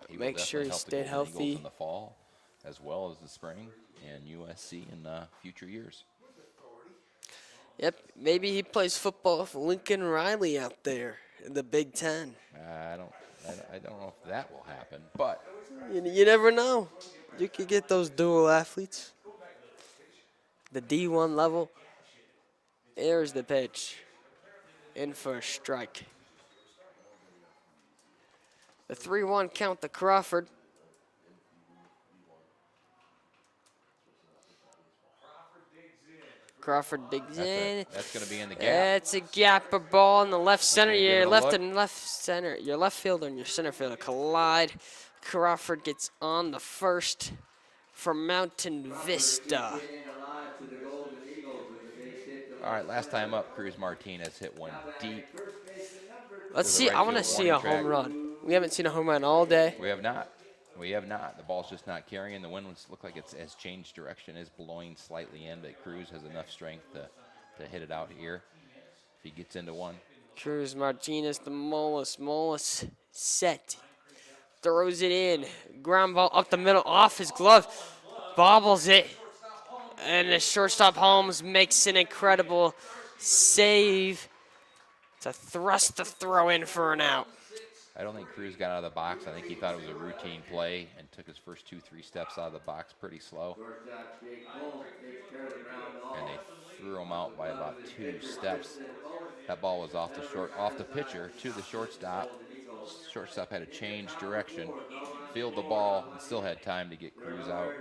He will make sure definitely he help the stayed Golden Eagles healthy. in the fall as well as the spring and USC in future years. Yep, maybe he plays football with Lincoln Riley out there in the Big Ten. I don't know if that will happen, but You never know. You could get those dual athletes. The D1 level. There's the pitch. In for a strike. The 3-1 count to Crawford. Crawford digs in. that's going to be in the gap. It's a gapper ball in the left center. gonna give Your it a left look. and left center. Your left fielder and your center fielder collide. Crawford gets on the first for Mountain Vista. All right, last time up, Cruz Martinez hit one deep. Let's To the see. right I want to field see a warning home track. run. We haven't seen a home run all day. We have not. We have not. The ball's just not carrying. The wind looks like it has changed direction. It's blowing slightly in, but Cruz has enough strength to hit it out here if he gets into one. Cruz Martinez, the Mullis. Mullis set. Throws it in. Ground ball up the middle off his glove. Bobbles it. And the shortstop Holmes makes an incredible save to thrust the throw in for an out. I don't think Cruz got out of the box. I think he thought it was a routine play and took his first 2-3 steps out of the box pretty slow. And they threw him out by about 2 steps. That ball was off the pitcher to the shortstop. Shortstop had to change direction, field the ball, and still had time to get Cruz out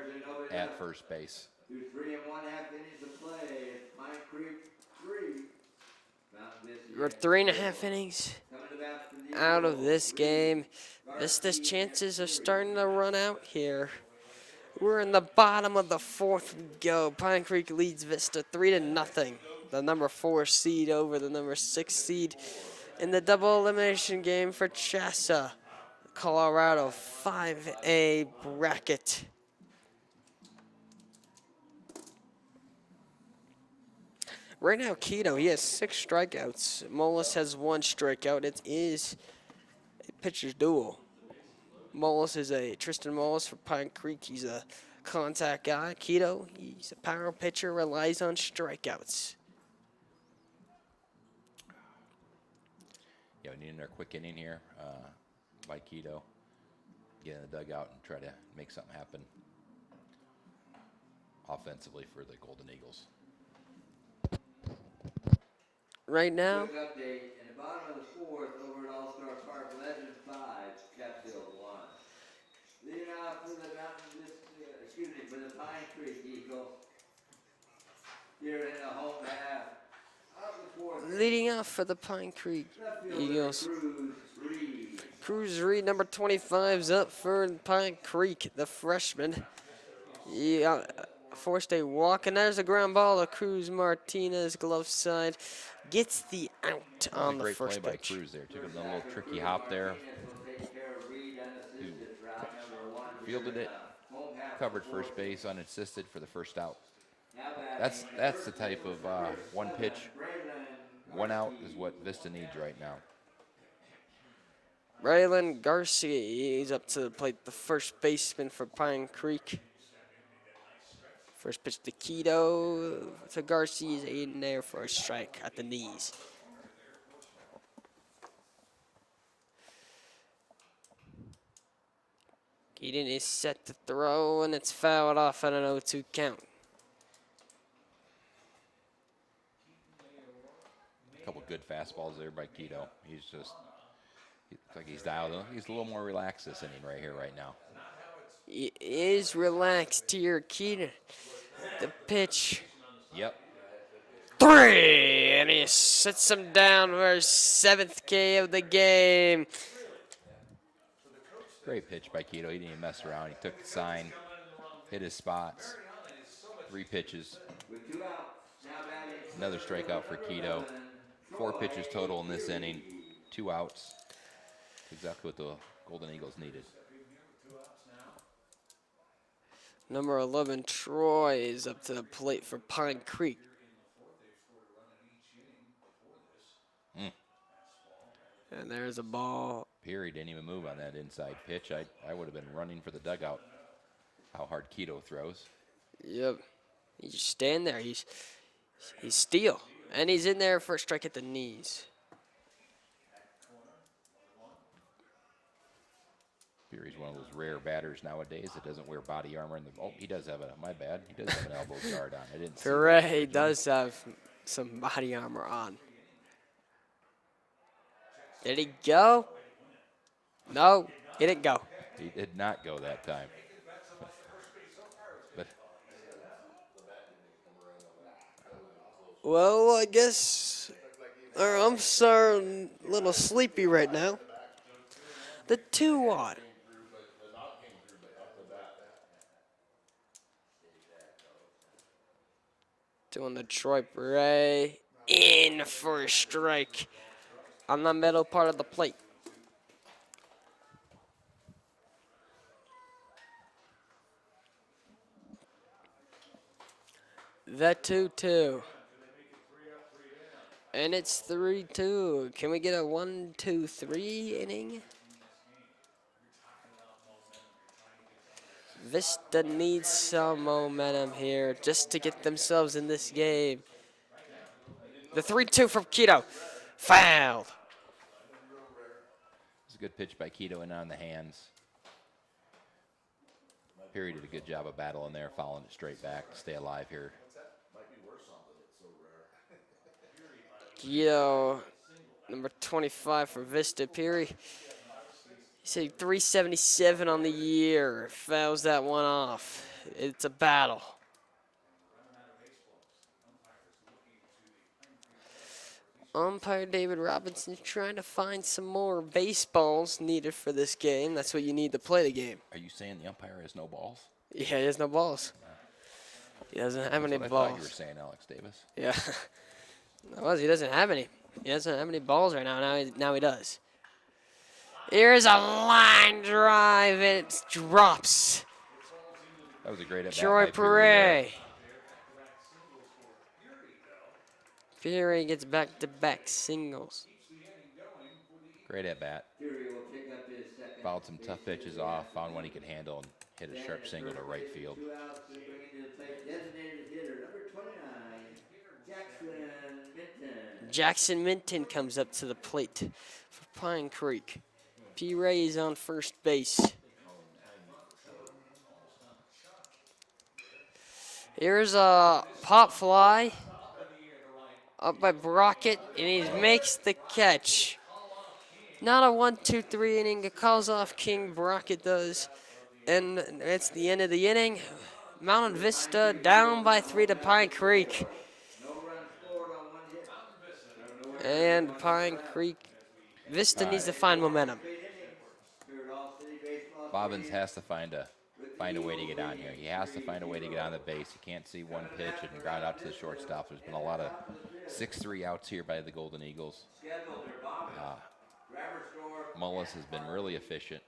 at first base. Through 3 1/2 innings of play, it's Pine Creek 3. We're 3.5 innings out of this game. Vista's chances are starting to run out here. We're in the bottom of the 4th we go. Pine Creek leads Vista 3-0. The number 4 seed over the number 6 seed in the double elimination game for CHSAA, Colorado 5A bracket. Right now, Keto, he has 6 strikeouts. Mullis has 1 strikeout. It is a pitcher's duel. Mullis is Tristan Mullis for Pine Creek. He's a contact guy. Keto, he's a power pitcher, relies on strikeouts. Yeah, we need another quick inning here by Keto. Get in the dugout and try to make something happen offensively for the Golden Eagles. Right now, Quick update, in the bottom of the 4th, over at All-Star Park, Legend 5, Sheffield 1. Leading off for the for the Pine Creek Eagles. Here in the home half of the 4th. leading off for the Pine Creek Left fielder, Eagles. Cruz Reed. Cruz Reed, number 25's up for Pine Creek, the freshman. He forced a walk, and there's a ground ball to Cruz Martinez, glove side. Gets the out on the Great first play by pitch. Cruz there. Took a little tricky hop there. Fielded it, covered first base unassisted for the first out. That's the type of one pitch, 1 out is what Vista needs right now. Raylan Garcia, he's up to the plate, the first baseman for Pine Creek. First pitch to Keto, to Garcia's in there for a strike at the knees. Keaton is set to throw, and it's fouled off at an 0-2 count. A couple good fastballs there by Keto. He looks like he's dialed in. He's a little more relaxed this inning right here, right now. He is relaxed here, Keaton. The pitch. Yep. 3, and he sits him down for his 7th K of the game. Great pitch by Keto. He didn't even mess around. He took the sign, hit his spots. 3 pitches. Another strikeout for Keto. 4 pitches total in this inning. 2 outs. Exactly what the Golden Eagles needed. Number 11, Troy, is up to the plate for Pine Creek. And there's a ball. Peary didn't even move on that inside pitch. I would have been running for the dugout. how hard Keto throws. Yep. He's just stand there. He's steel. And he's in there for a strike at the knees. Peary's one of those rare batters nowadays that doesn't wear body armor. Oh, he does have my bad. He does have an elbow guard on. I didn't see that Correct. He originally. does have some body armor on. Did he go? No, he didn't go. He did not go that time. But Well, I guess our umps are a little sleepy right now. The 2-1. Doing the Troy Bray in for a strike on the middle part of the plate. The 2-2. And it's 3-2. Can we get a 1-2-3 inning? Vista needs some momentum here just to get themselves in this game. The 3-2 from Keto. Fouled. it's a good pitch by Keto in on the hands. Peary did a good job of battling there, following it straight back to stay alive here. Keto, number 25 for Vista. Peary, he said 377 on the year. Fouls that one off. It's a battle. Umpire David Robinson trying to find some more baseballs needed for this game. That's what you need to play the game. Are you saying the umpire has no balls? Yeah, he has no balls. He doesn't have any That's what balls. I thought you were saying, Alex Davis. Yeah. He doesn't have any. He doesn't have any balls right now. Now he does. Here's a line drive. It drops. That was a great at-bat Troy by Peary there. Peary gets back-to-back singles. Great at-bat. Fury will pick up his second. Fouled some tough pitches off, found one he could handle, and hit a sharp single to right field. 2 outs to bring into the plate. Designated hitter number 29, Jackson Minton. Jackson Minton comes up to the plate for Pine Creek. P. Ray is on first base. Here's a pop fly up by Brockett, and he makes the catch. Not a 1-2-3 inning. It calls off King. Brockett does. And it's the end of the inning. Mountain Vista down by 3 to Pine Creek. No runs scored on 1 hit. And Pine Creek, Vista needs to find momentum. Spirit All City Baseball. Bobbins has to find a way to get on here. He has to find a way to get on the base. He can't see one pitch and ground out to the shortstop. There's been a lot of 6-3 outs here by the Golden Eagles. Mullis has been really efficient.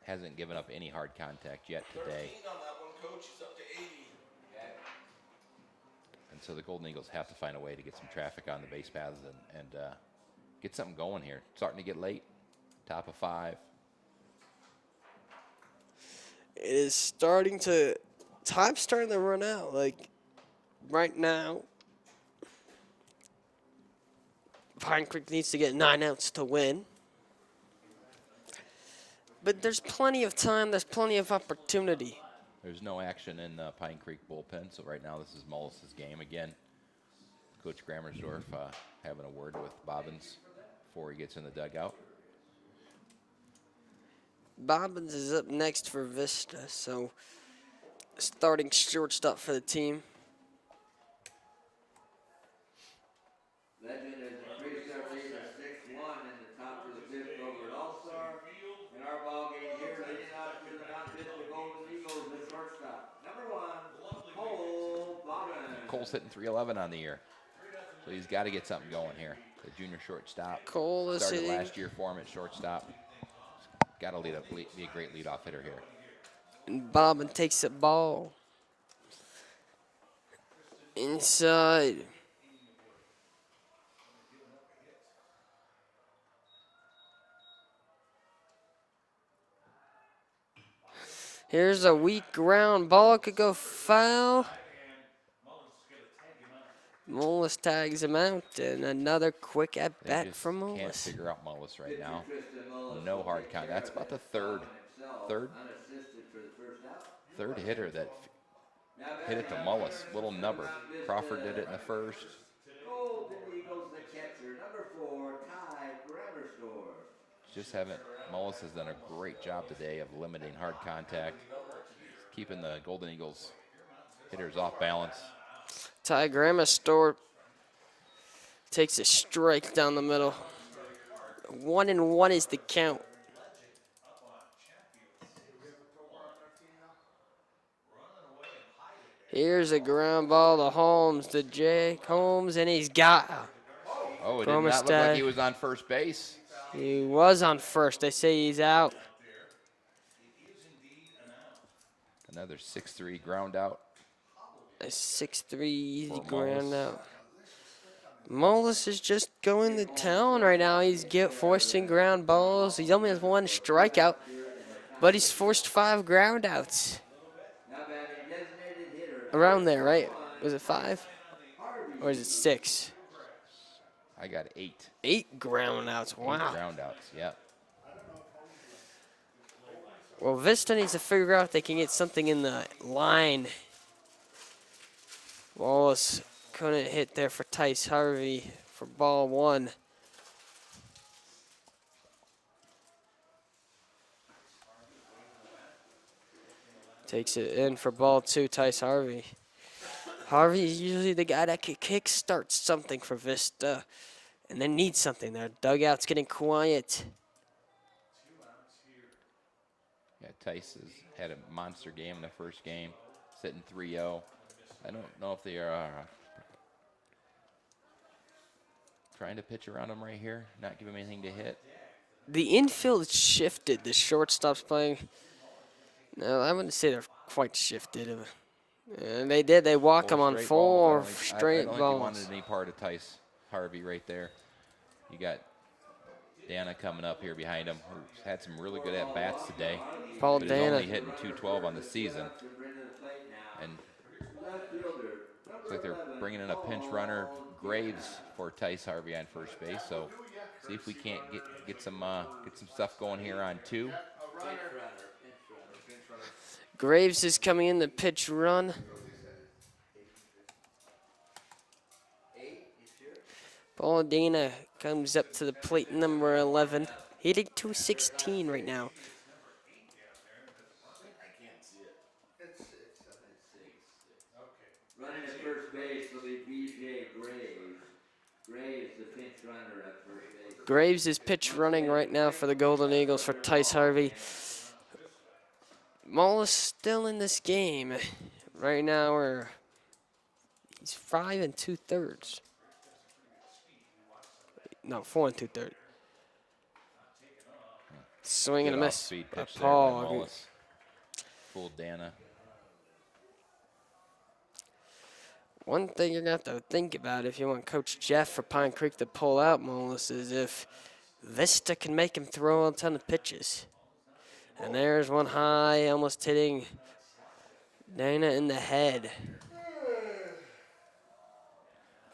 Hasn't given up any hard contact yet today. And so the Golden Eagles have to find a way to get some traffic on the base paths and get something going here. Starting to get late. Top of 5. It is time's starting to run out. Like, right now, Pine Creek needs to get 9 outs to win. But there's plenty of time. There's plenty of opportunity. There's no action in the Pine Creek bullpen, so right now this is Mullis's game again. Coach Grammersdorf having a word with Bobbins before he gets in the dugout. Bobbins is up next for Vista, so starting shortstop for the team. Legend has increased our lead to 6-1 in the top of the 5th over at All-Star. In our ball game here, leading out to the Mount Vista Golden Eagles, the shortstop. Number 1, Cole Bobbins. Cole's hitting .311 on the year, so he's got to get something going here. The junior shortstop. Cole is started hitting. last year for him at shortstop. Got to be a great leadoff hitter here. And Bobbin takes the ball inside. Here's a weak ground ball. Could go foul. Mullis tags him out, and another quick at They bat just from can't Mullis. figure out Mullis right Pitcher now. Tristan Mullis No will hard take count. care That's of about the it. Foul himself, third unassisted for the first out. hitter that Now hit it to batting Mullis. Little from number. Mount Vista, Crawford did it in the first. Golden Eagles, the catcher, number 4, Ty Grammar Store. Just haven't. Mullis has done a great job today of limiting hard contact, keeping the Golden Eagles hitters off balance. Ty Grandma Store takes a strike down the middle. 1-1 is the count. Here's a ground ball to Holmes, to Jake Holmes, and he's got. Oh, it did not look like Gormestad. he was on first base. He was on first. They say he's out. Another 6-3 ground out. A 6-3 easy For ground Mullis. out. Mullis is just going to town right now. He's forcing ground balls. He only has 1 strikeout, but he's forced 5 ground outs. Now batting designated hitter. Around there, right? Was it 5? Or is it 6? I got 8. 8 ground outs. 8 Wow. ground outs. Yep. Well, Vista needs to figure out if they can get something in the line. Wallace couldn't hit there for Tice Harvey for ball 1. Takes it in for ball 2, Tice Harvey. Harvey's usually the guy that can kickstart something for Vista. And they need something. Their dugout's getting quiet. Yeah, Tice has had a monster game in the first game, sitting 3-0. I don't know if they are trying to pitch around him right here, not give him anything to hit. The infield shifted. The shortstop's playing. No, I wouldn't say they're quite shifted. And they did. They walk him on Straight 4 balls. I straight don't think he balls. wanted any part of Tice Harvey right there. You got Dana coming up here behind him, who's had some really good at-bats today. Paul but Dana. he's only hitting .212 on the season. And looks like they're bringing in a pinch runner, Graves, for Tice Harvey on first base. So see if we can't get some stuff going here on 2. Graves is coming in the pitch run. Paul Dana comes up to the plate, number 11. Hitting .216 right now. Running at first base will be B.J. Graves. Graves, the pinch runner at first base. Graves is pitch running right now for the Golden Eagles for Tice Harvey. Mullis still in this game. Right now he's 5 2/3. No, 4 2/3. Swing and a Good miss. off-speed by pitch there by Paul. Mullis. Fooled Dana. One thing you're going to have to think about if you want Coach Jeff for Pine Creek to pull out Mullis is if Vista can make him throw a ton of pitches. And there's one high, almost hitting Dana in the head.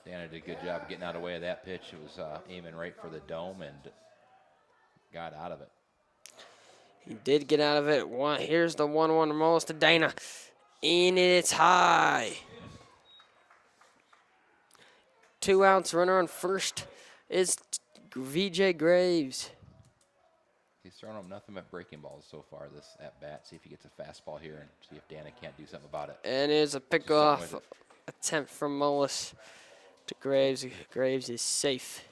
Dana did a good job getting out of the way of that pitch. It was aiming right for the dome and got out of it. He did get out of it. Here's the 1-1 Mullis to Dana. And it's high. 2 outs, runner on first is VJ Graves. He's thrown up nothing but breaking balls so far this at-bat. See if he gets a fastball here and see if Dana can't do something about it. And here's a Do something pickoff with it. attempt from Mullis to Graves. Graves is safe.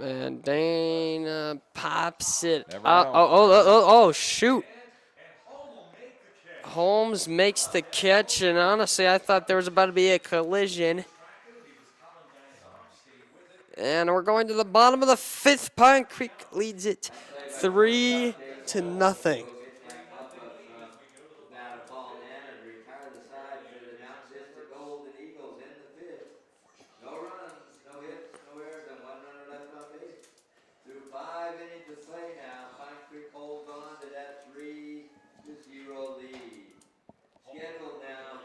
And Dana pops it Never up. know. Oh, shoot. Holmes makes the catch, and honestly, I thought there was about to be a collision. And we're going to the bottom of the 5th. Pine Creek leads it 3-0. Bat Paul Dana to retire the side for the Mount Vista Golden Eagles in the 5th. No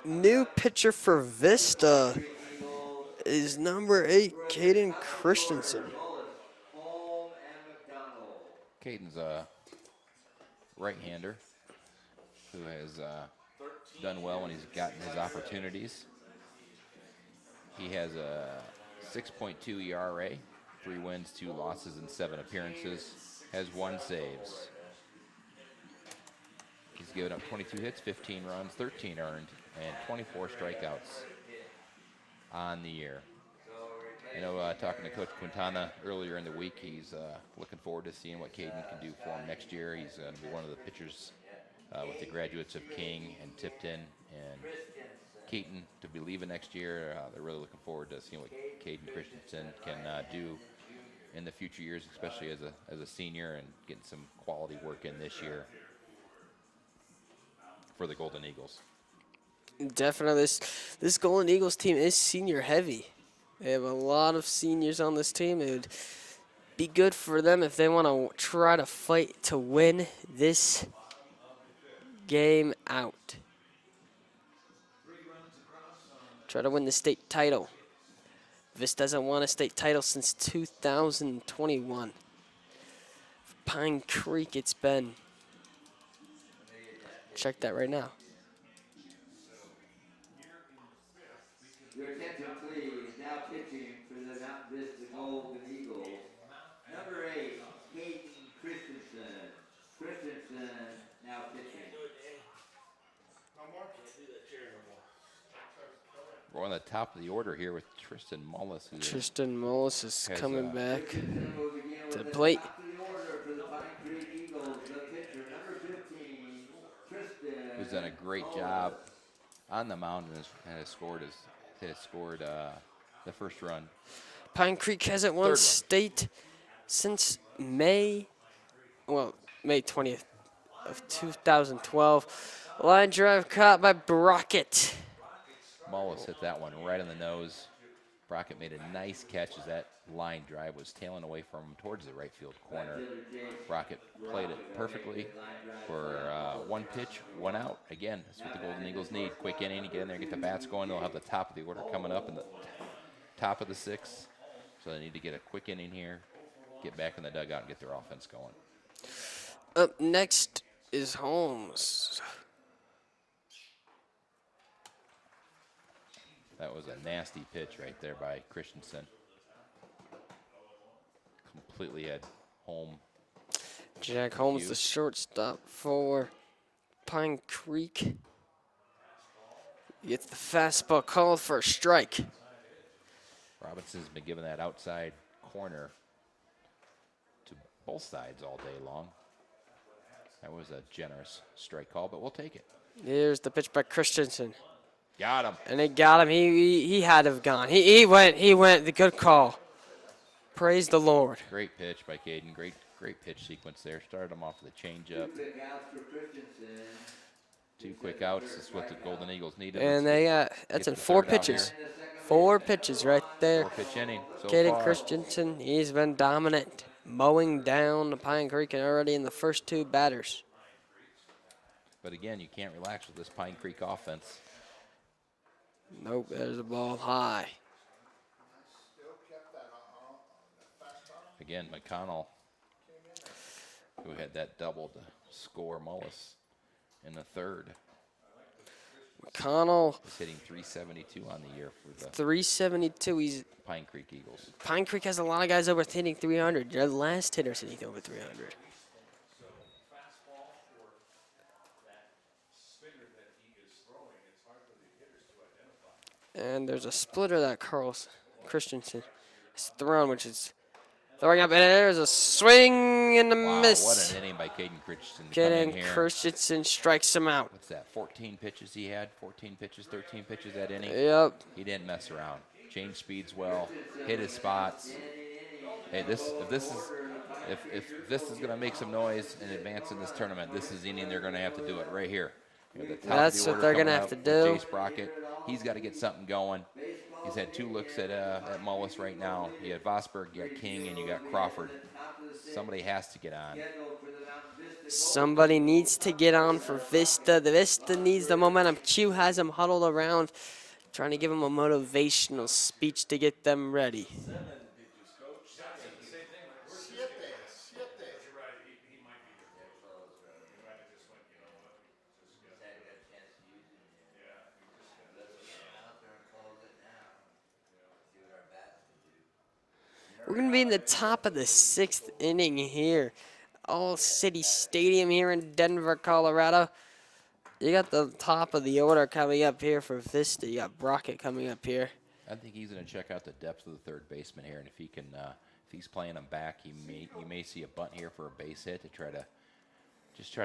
new pitcher for Vista Country Eagles, is number 8, we're at the Caden top of the Christensen. order. Mullis, Home, and McDonald. Caden's a right-hander who has done well when he's gotten his opportunities. He has a 6.2 ERA, 3 wins, 2 losses, and 7 appearances. Has 1 saves. He's given up 22 hits, 15 runs, 13 earned, and 24 strikeouts on the year. I know talking to Coach Quintana earlier in the week, he's looking forward to seeing what Caden can do for him next year. He's going to be one of the pitchers with the graduates of King and Tipton and Keaton to be leaving next year. They're really looking forward to seeing what Caden Christensen can do in the future years, especially as a senior, and getting some quality work in this year for the Golden Eagles. Definitely, this Golden Eagles team is senior heavy. They have a lot of seniors on this team. It would be good for them if they want to try to fight to win this game out. Try to win the state title. Vista hasn't won a state title since 2021. Pine Creek, it's been. Check that right now. Your attention, please. Now pitching for the Mountain Vista Golden Eagles. Number 8, Caden Christensen. Christensen now pitching. We're on the top of the order here with Tristan Mullis, who Tristan Mullis is has, coming back Christensen will begin to with the the plate. top of the order for the Pine Creek Eagles. The pitcher, number 15, Tristan. who's done a great job on the mound and has scored the first run. Pine Creek hasn't Third won one. state since May 20th of 2012. Line drive caught by Brockett. Mullis hit that one right on the nose. Brockett made a nice catch as that line drive was tailing away from him towards the right field corner. Brockett played it perfectly for 1 pitch, 1 out. Again, that's what the Golden Eagles need. Quick inning to get in there, get the bats going. They'll have the top of the order coming up in the top of the 6th. So they need to get a quick inning here, get back in the dugout, and get their offense going. Up next is Holmes. That was a nasty pitch right there by Christensen. Completely had home. Jack Holmes, the Hughes. shortstop for Pine Creek. Gets the fastball called for a strike. Robinson's been giving that outside corner to both sides all day long. That was a generous strike call, but we'll take it. Here's the pitch by Christensen. Got him. And they got him. He had to have gone. He went. The good call. Praise the Lord. Great pitch by Caden. Great pitch sequence there. Started him off with a changeup. Quick outs for Christensen. 2 quick outs. This is what the Golden Eagles needed. And Let's they get- got that's get in the 4 third out pitches. here. 4 pitches right there. 4-pitch inning so Caden far. Christensen, he's been dominant, mowing down the Pine Creek and already in the first 2 batters. But again, you can't relax with this Pine Creek offense. Nope, there's the ball high. Again, McConnell, who had that double to score Mullis in the 3rd, McConnell, is hitting 372 on the year for the 372. He's Pine Creek Eagles. Pine Creek has a lot of guys over hitting 300. Their last hitter's hitting over 300. And there's a splitter that Carl's Christensen is thrown, which is throwing up, and there's a swing and a Wow, miss. what an inning by Caden Christensen to come in Caden here. Christensen strikes him out. What's that, 14 pitches he had? 14 pitches, 13 pitches that inning? Yep. He didn't mess around. Changed speeds well, hit his spots. Hey, if this is going to make some noise and advance in this tournament, this is the inning they're going to have to do it right here. You know, the top That's of the what order they're coming gonna have up to with do. Jace Brockett, he's got to get something going. He's had 2 looks at Mullis right now. You had Vosberg, you got King, and you got Crawford. Somebody has to get on. Scheduled for the Mountain Vista Somebody needs to get on for Vista. The Vista needs the momentum. Q has them huddled around, trying to give them a motivational speech to get them ready. But you're right, he might be your coach. He might have just went, you know what, just got, Had got a chance to use it yet. yeah, he just got, Let's get out there and close it now. See what our bats can do. We're going to be in the top of the 6th inning here. All City Stadium here in Denver, Colorado. You got the top of the order coming up here for Vista. You got Brockett coming up here. I think he's going to check out the depth of the third baseman here, and if he can, if he's playing him back, you may see a bunt here for a base hit to try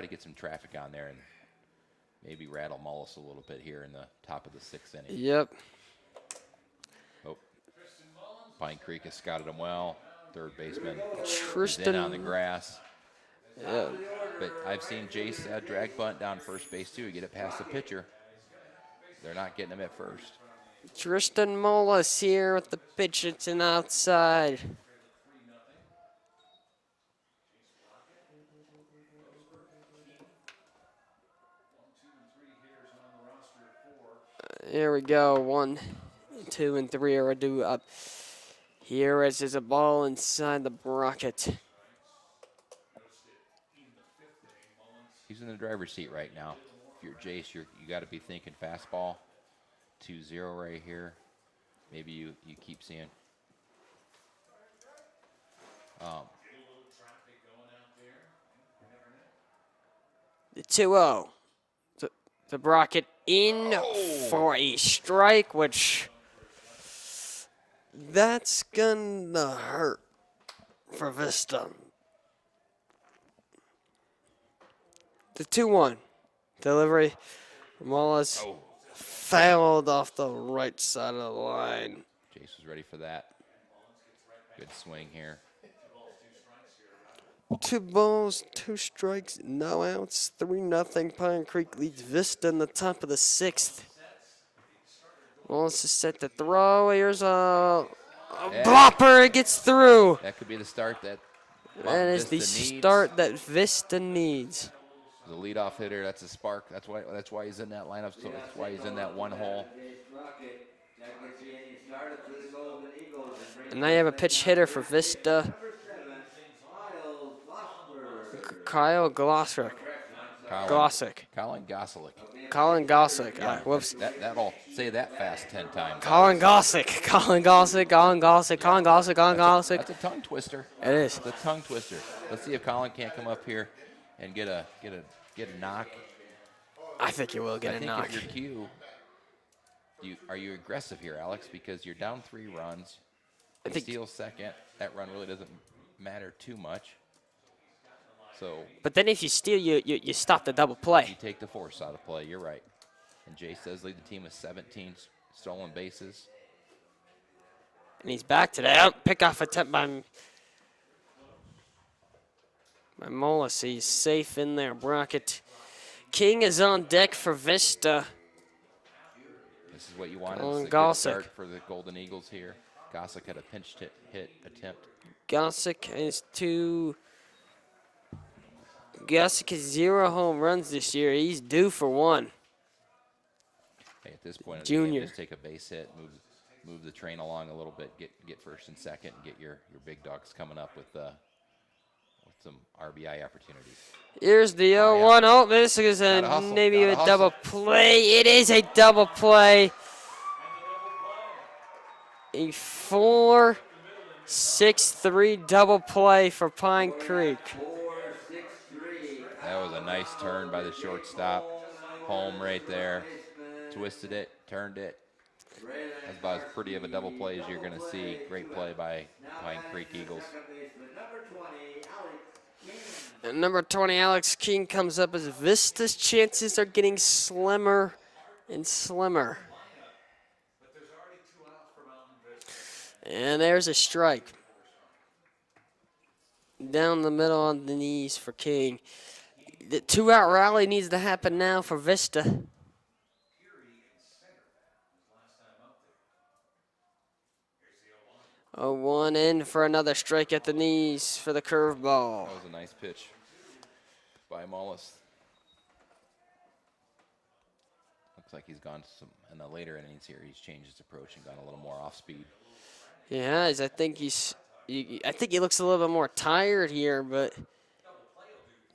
to get some traffic on there and maybe rattle Mullis a little bit here in the top of the 6th inning. Yep. Oh, Pine Creek has scouted him well. Third baseman is Tristan. in on the grass. Yeah. But I've seen Jace drag bunt down first base too. Get it past the pitcher. They're not getting him at first. Tristan Mullis here with the pitch. It's an outside. Here we go. 1, 2, and 3 are due up. Here is a ball inside the bracket. He's in the driver's seat right now. If you're Jace, you got to be thinking fastball. 2-0 right here. Maybe you keep seeing. The 2-0. The bracket in for a strike, which that's gonna hurt for Vista. The 2-1 delivery from Wallace fouled off the right side of the line. Jace was ready for that. Good swing here. 2 balls, 2 strikes, no outs, 3-0. Pine Creek leads Vista in the top of the 6th. Wallace is set to throw. Here's a blopper. It gets through. That could be the start that That is the start that Vista needs. The leadoff hitter, that's a spark. That's why he's in that lineup. So that's why he's in that one hole. And now you have a pitch hitter for Vista. Kyle Glossick. Colin Goselick. Colin Gossick. Yeah, Whoops. That'll say that fast 10 times. Colin Gossick. Colin Gossick. Colin Gossick. Colin Gossick. Colin Gossick. That's a tongue twister. It is. It's a tongue twister. Let's see if Colin can't come up here and get a knock. I think he will get a knock. If you're Q, are you aggressive here, Alex? Because you're down 3 runs. You steal second. That run really doesn't matter too much. So, but then if you steal, you stop the double play. You take the force out of play. You're right. And Jace does lead the team with 17 stolen bases. And he's back to that pick-off attempt by Mullis. He's safe in there. Brockett. King is on deck for Vista. This is what you wanted. Colin This is a good Gossick. start for the Golden Eagles here. Gossick had a pinch hit attempt. Gossick is to... Gossick has 0 home runs this year. He's due for 1. Hey, at this point, Junior. just take a base hit, move the train along a little bit, get first and second, and get your big dogs coming up with some RBI opportunities. Here's the 0-1. Oh, this is maybe a double play. It is a double play. A 4-6-3 double play for Pine Creek. That was a nice turn by the shortstop. Home right there. Twisted it, turned it. That's about as pretty of a double play as you're going to see. Great play by Pine Creek Eagles. And number 20, Alex King, comes up as Vista's chances are getting slimmer and slimmer. And there's a strike. Down the middle on the knees for King. The 2-out rally needs to happen now for Vista. 0-1 in for another strike at the knees for the curveball. That was a nice pitch by Mullis. Looks like he's gone some in the later innings here. He's changed his approach and gone a little more off speed. Yeah, I think I think he looks a little bit more tired here, but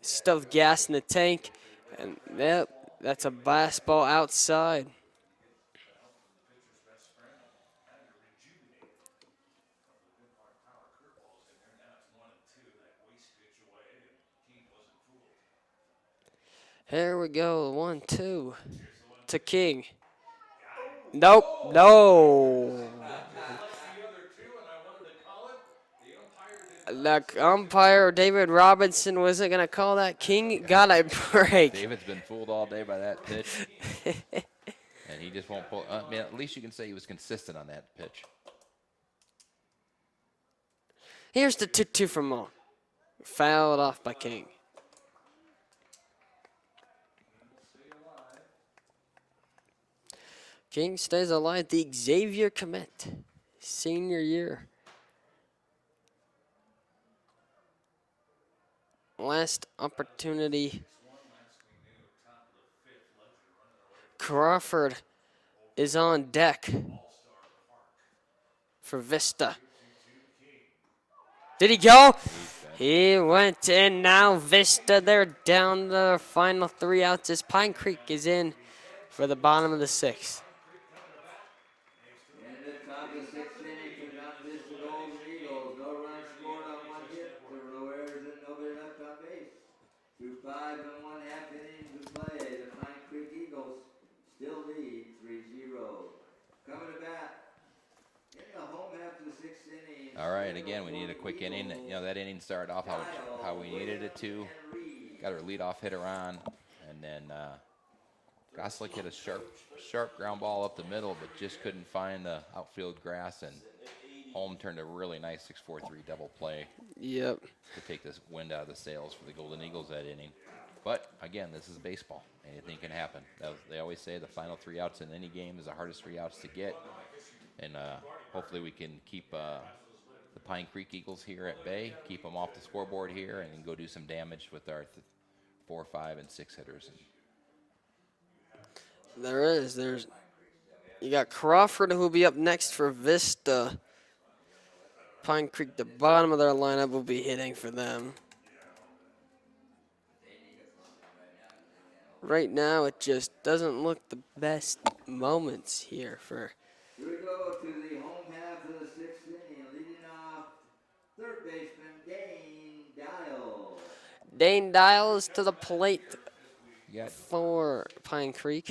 still have gas in the tank. And yep, that's a blast ball outside. Here we go, 1-2 to King. Nope, no. The umpire, David Robinson, wasn't going to call that. King got a break. David's been fooled all day by that pitch. And he just won't pull. I mean, at least you can say he was consistent on that pitch. Here's the 2-2 from Mo. Fouled off by King. King stays alive. The Xavier commit. Senior year. Last opportunity. Crawford is on deck for Vista. Did he go? He went in. Now Vista, they're down the final 3 outs as Pine Creek is in for the bottom of the 6th. In the top of the 6th inning for Mount Vista Golden Eagles. No runs scored on 1 hit. There were no errors and nobody left on base. Through 5 1/2 innings of play, the Pine Creek Eagles still lead 3-0. Coming to bat in the home half of the 6th inning. All right, again, we need a quick inning. You know, that inning started off how we needed it to. Got our leadoff hitter on, and then Goslick hit a sharp ground ball up the middle, but just couldn't find the outfield grass, and Holm turned a really nice 6-4-3 double play Yep. to take this wind out of the sails for the Golden Eagles that inning. But again, this is baseball. Anything can happen. They always say the final 3 outs in any game is the hardest 3 outs to get, and hopefully we can keep the Pine Creek Eagles here at bay, keep them off the scoreboard here, and then go do some damage with our 4, 5, and 6 hitters. There's you got Crawford who will be up next for Vista. Pine Creek, the bottom of their lineup, will be hitting for them. Right now, it just doesn't look the best moments here for. Here we go to the home half of the 6th inning. Leading off, third baseman Dane Dial. Dane Dials to the plate You got for Pine Creek.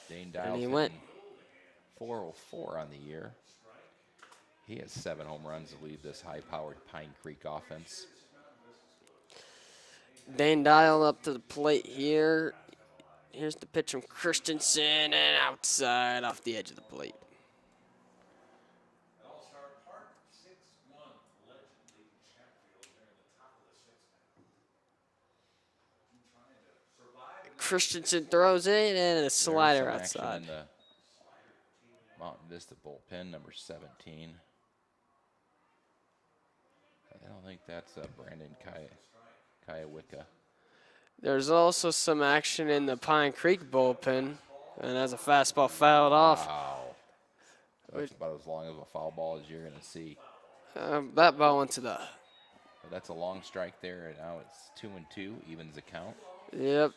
Dane And Dials he hitting went. 404 on the year. He has 7 home runs to lead this high-powered Pine Creek offense. Dane Dial up to the plate here. Here's the pitch from Christensen and outside off the edge of the plate. Christensen throws it and a slider There's some action outside. in the Mountain Vista bullpen, number 17. I don't think that's Brandon Kayawicka. There's also some action in the Pine Creek bullpen, and as a fastball fouled off. Wow. That's about as long of a foul ball as you're going to see. That ball went to the. But that's a long strike there, and now it's 2-2, evens the count. Yep.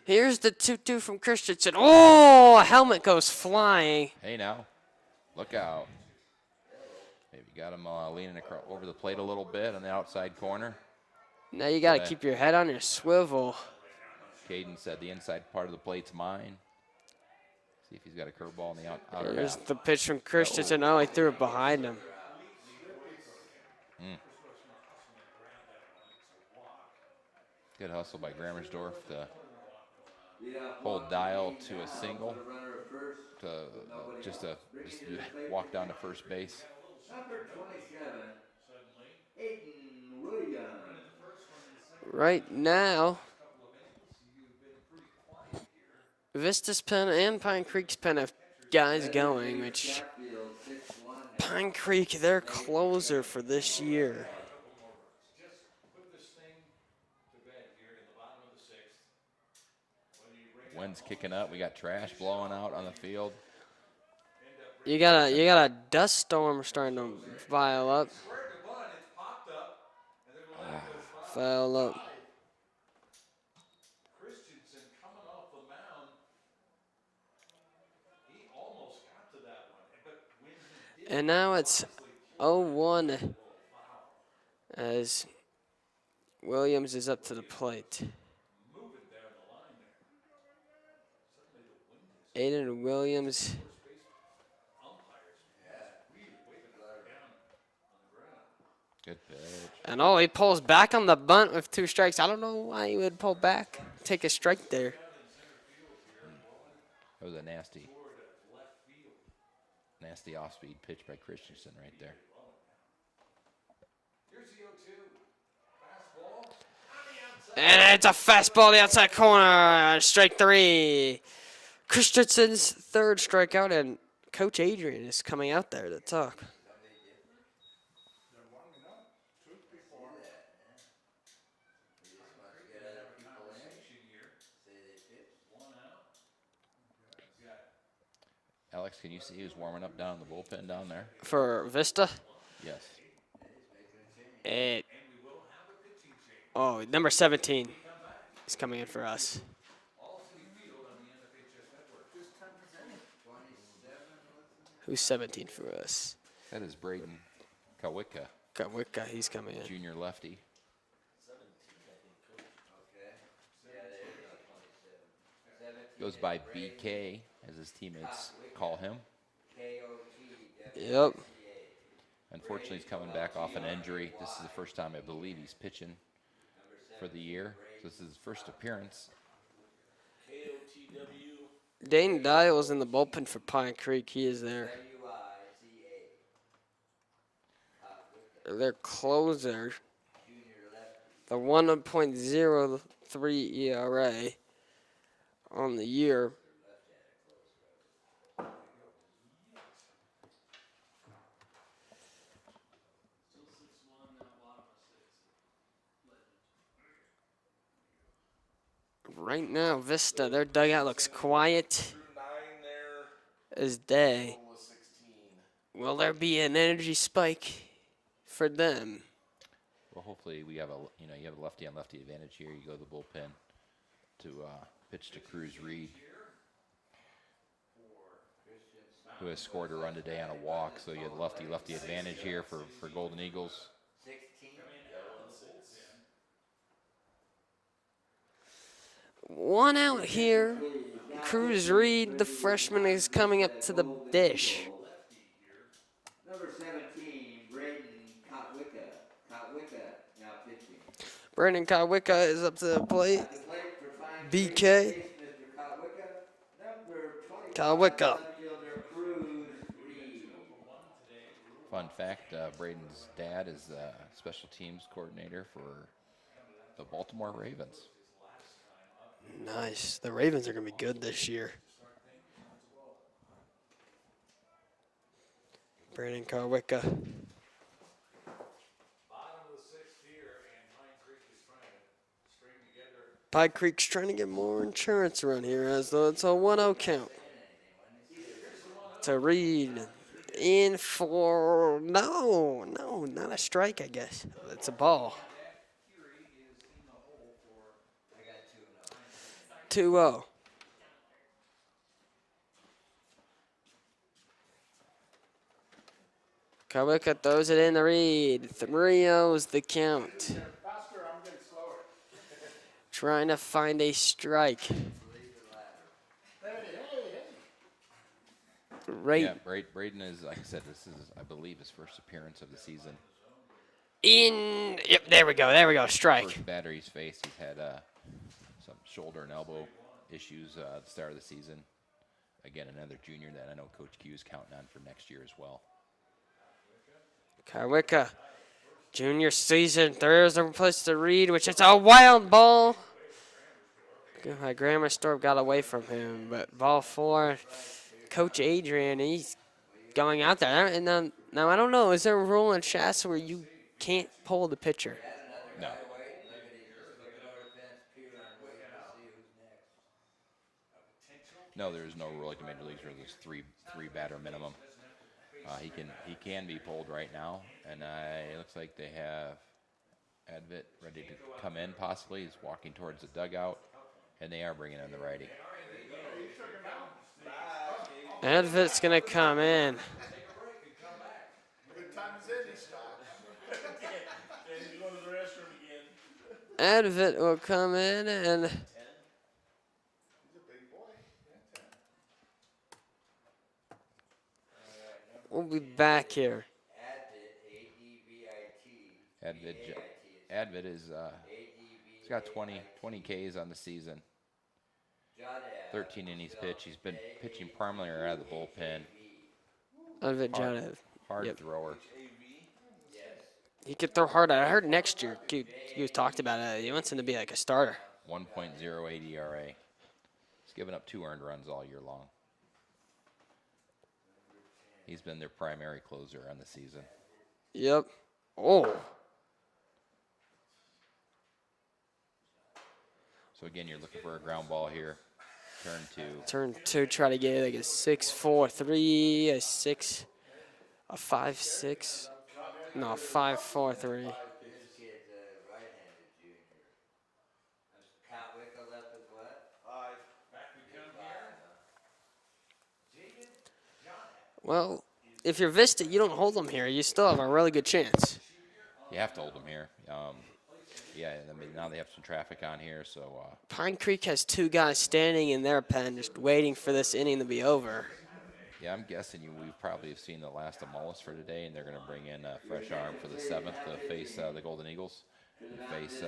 Here's the 2-2 from Christensen. Oh, a helmet goes flying. Hey, now, look out. Maybe got him leaning across, over the plate a little bit on the outside corner. Now you got to keep your head on your swivel. Caden said the inside part of the plate's mine. See if he's got a curveball in the outer There's half. the pitch from Christensen. Oh, he threw it behind him. Good hustle by Grammersdorf to hold Dial to a single, to just walk down to first base. Number 27, Aiden Williams. Right now, Vista's pen and Pine Creek's pen have guys going, which Chatfield 6-1 now. Pine Creek, their closer for this year. A couple more runs. Just put this thing to bed here in the bottom of the sixth. Whether you bring Wind's kicking up. We got trash blowing out on the field. You got a dust storm starting to file up. square to bunt, it's popped up, and they're going to let it go five. File up. Christensen coming off the mound. He almost got to that one, but when he did, And now it's 0-1 as Williams is up to the plate. moving down the line there. Suddenly the wind is Aiden Williams. umpires really waving it down on the ground. Good pitch. And he pulls back on the bunt with 2 strikes. I don't know why he would pull back, take a strike there. That was a nasty off-speed pitch by Christensen right there. Here's the 0-2. Fastball. And it's a fastball to the outside corner. Strike 3. Christensen's 3rd strikeout, and Coach Adrian is coming out there to talk. They're warming up. 2 before. Conversation here. One out. He's got Alex, can you see who's warming up down in the bullpen down there? For Vista, Yes. number 17 is coming in for us. all City Field on the NFHS network. Who's 17 for us? That is Braden Kawicka, Kawicka, he's coming in. junior lefty. Goes by BK, as his teammates call him. Yep. Unfortunately, he's coming back off an injury. This is the first time I believe he's pitching for the year. So this is his first appearance. Dane Dial's in the bullpen for Pine Creek. He is there. Their closer, the 1.03 ERA on the year. Right now, Vista, their dugout looks quiet as day. Will there be an energy spike for them? Well, hopefully we have you have a lefty on lefty advantage here. You go to the bullpen to pitch to Cruz Reed, who has scored a run today on a walk. So you have lefty advantage here for Golden Eagles. 16. 1 out here. Cruz Reed, the freshman, is coming up to the dish. Number 17, Braden Kotwicka. Kotwicka now pitching. Brandon Kawicka is up to the plate. At the plate for Pine BK. Creek, Mr. Kotwicka. Number 25, Kawicka. left fielder Cruz Reed. Fun fact, Braden's dad is the special teams coordinator for the Baltimore Ravens. Nice. The Ravens are going to be good this year. Brandon Kawicka. Bottom of the sixth here, and Pine Creek is trying to string together. Pine Creek's trying to get more insurance around here, as though it's a 1-0 count. To Reed. In for... No, not a strike, I guess. It's a ball. I got 2-0. 2-0. Kawicka throws it in the Reed. 3-0's the count. Faster, I'm getting slower. Trying to find a strike. Right Yeah, Braden is, like I said, this is, I believe, his first appearance of the season. in. Yep, there we go. Strike. First batter he's faced. He's had some shoulder and elbow issues at the start of the season. Again, another junior that I know Coach Q is counting on for next year as well. Kawicka, junior season, throws a place to Reed, which is a wild ball. My Grammar Store got away from him, but ball 4. Coach Adrian, he's going out there. And now I don't know. Is there a rule in CHSAA where you can't pull the pitcher? No. Wait, look at him, just looking over the fence, peering, waiting to see who's next. No, there is no rule like the major leagues where there's three batter minimum. He can be pulled right now, and it looks like they have Advit ready to come in possibly. He's walking towards the dugout, and they are bringing in the righty. Advit's going to come in. Good time as any, Scott. And you go to the restroom again. Advit will come in, and He's a big boy. we'll be back here. Advit, Advit is he's got 20 Ks on the season. 13 innings pitched. He's been pitching primarily out of the bullpen. Advit Jadev. Hard Yep. thrower. He could throw hard. I heard next year he was talked about it. He wants him to be like a starter. 1.08 ERA. He's given up 2 earned runs all year long. He's been their primary closer on the season. Yep. Oh. So again, you're looking for a ground ball here. Turn 2. Turn 2, try to get like a 6-4-3, a 6, a 5-6. No, 5-4-3. This kid's a right-handed junior. Cat Wickle left with what? Back we come here. Well, if you're Vista, you don't hold them here. You still have a really good chance. You have to hold them here. Yeah, I mean, now they have some traffic on here, so Pine Creek has 2 guys standing in their pen just waiting for this inning to be over. yeah, I'm guessing we probably have seen the last of Mullis for today, and they're going to bring in a fresh arm for the 7th to face the Golden Eagles, and face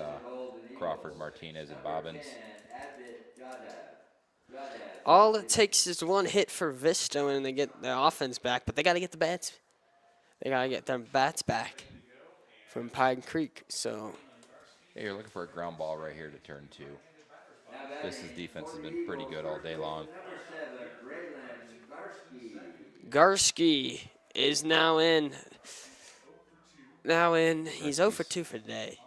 Crawford, Martinez, and Bobbins. All it takes is one hit for Vista and they get the offense back, but they got to get the bats. They got to get their bats back from Pine Creek. So Hey, you're looking for a ground ball right here to turn 2. This defense has been pretty good all day long. Garski is now in. He's 0 for 2 for today.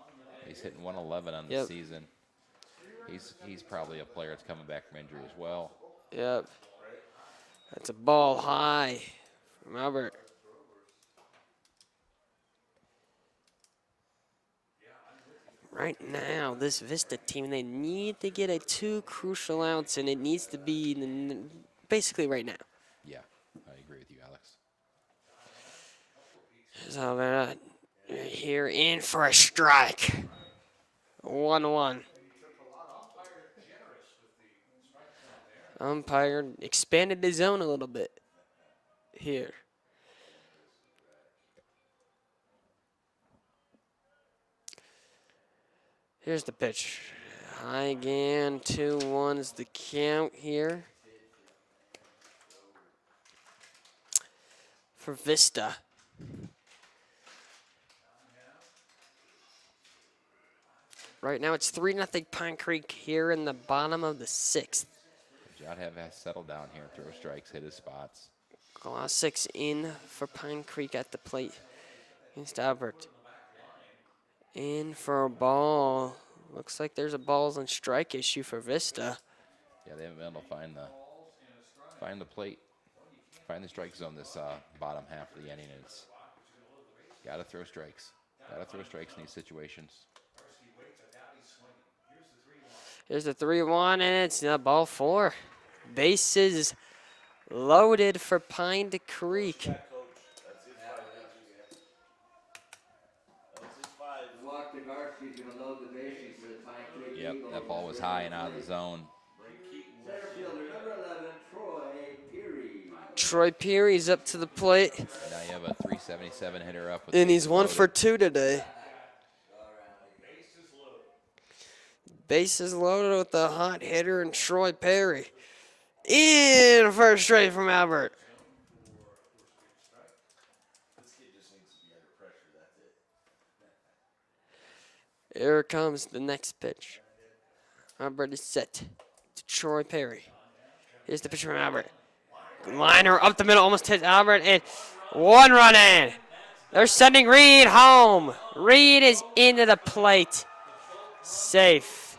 He's hitting 111 on the Yep. season. He's probably a player that's coming back from injury as well. Yep. That's a ball high from Albert. Right now, this Vista team, they need to get a 2 crucial outs, and it needs to be basically right now. Yeah, I agree with you, Alex. So they're not here in for a strike. 1-1. Umpire expanded the zone a little bit here. Here's the pitch. High again, 2-1's the count here for Vista. Right now it's 3-0 Pine Creek here in the bottom of the 6th. Jodhev has settled down here, throw strikes, hit his spots. Class 6 in for Pine Creek at the plate against Albert. In for a ball. Looks like there's a balls and strike issue for Vista. Yeah, they haven't been able to find the plate, find the strike zone this bottom half of the inning. It's got to throw strikes. Got to throw strikes in these situations. Here's the 3-1, and it's ball 4. Bases loaded for Pine Creek. Yep, that ball was high and out of the zone. Center fielder number 11, Troy Peary. Troy Peary's up to the plate, Now you have a 377 hitter up. With and he's bases 1 loaded. for 2 today. Bases loaded with the hot hitter and Troy Perry. In first straight from Albert. Here comes the next pitch. Albert is set to Troy Perry. Here's the pitch from Albert. Liner up the middle, almost hits Albert, and one run in. They're sending Reed home. Reed is into the plate. Safe.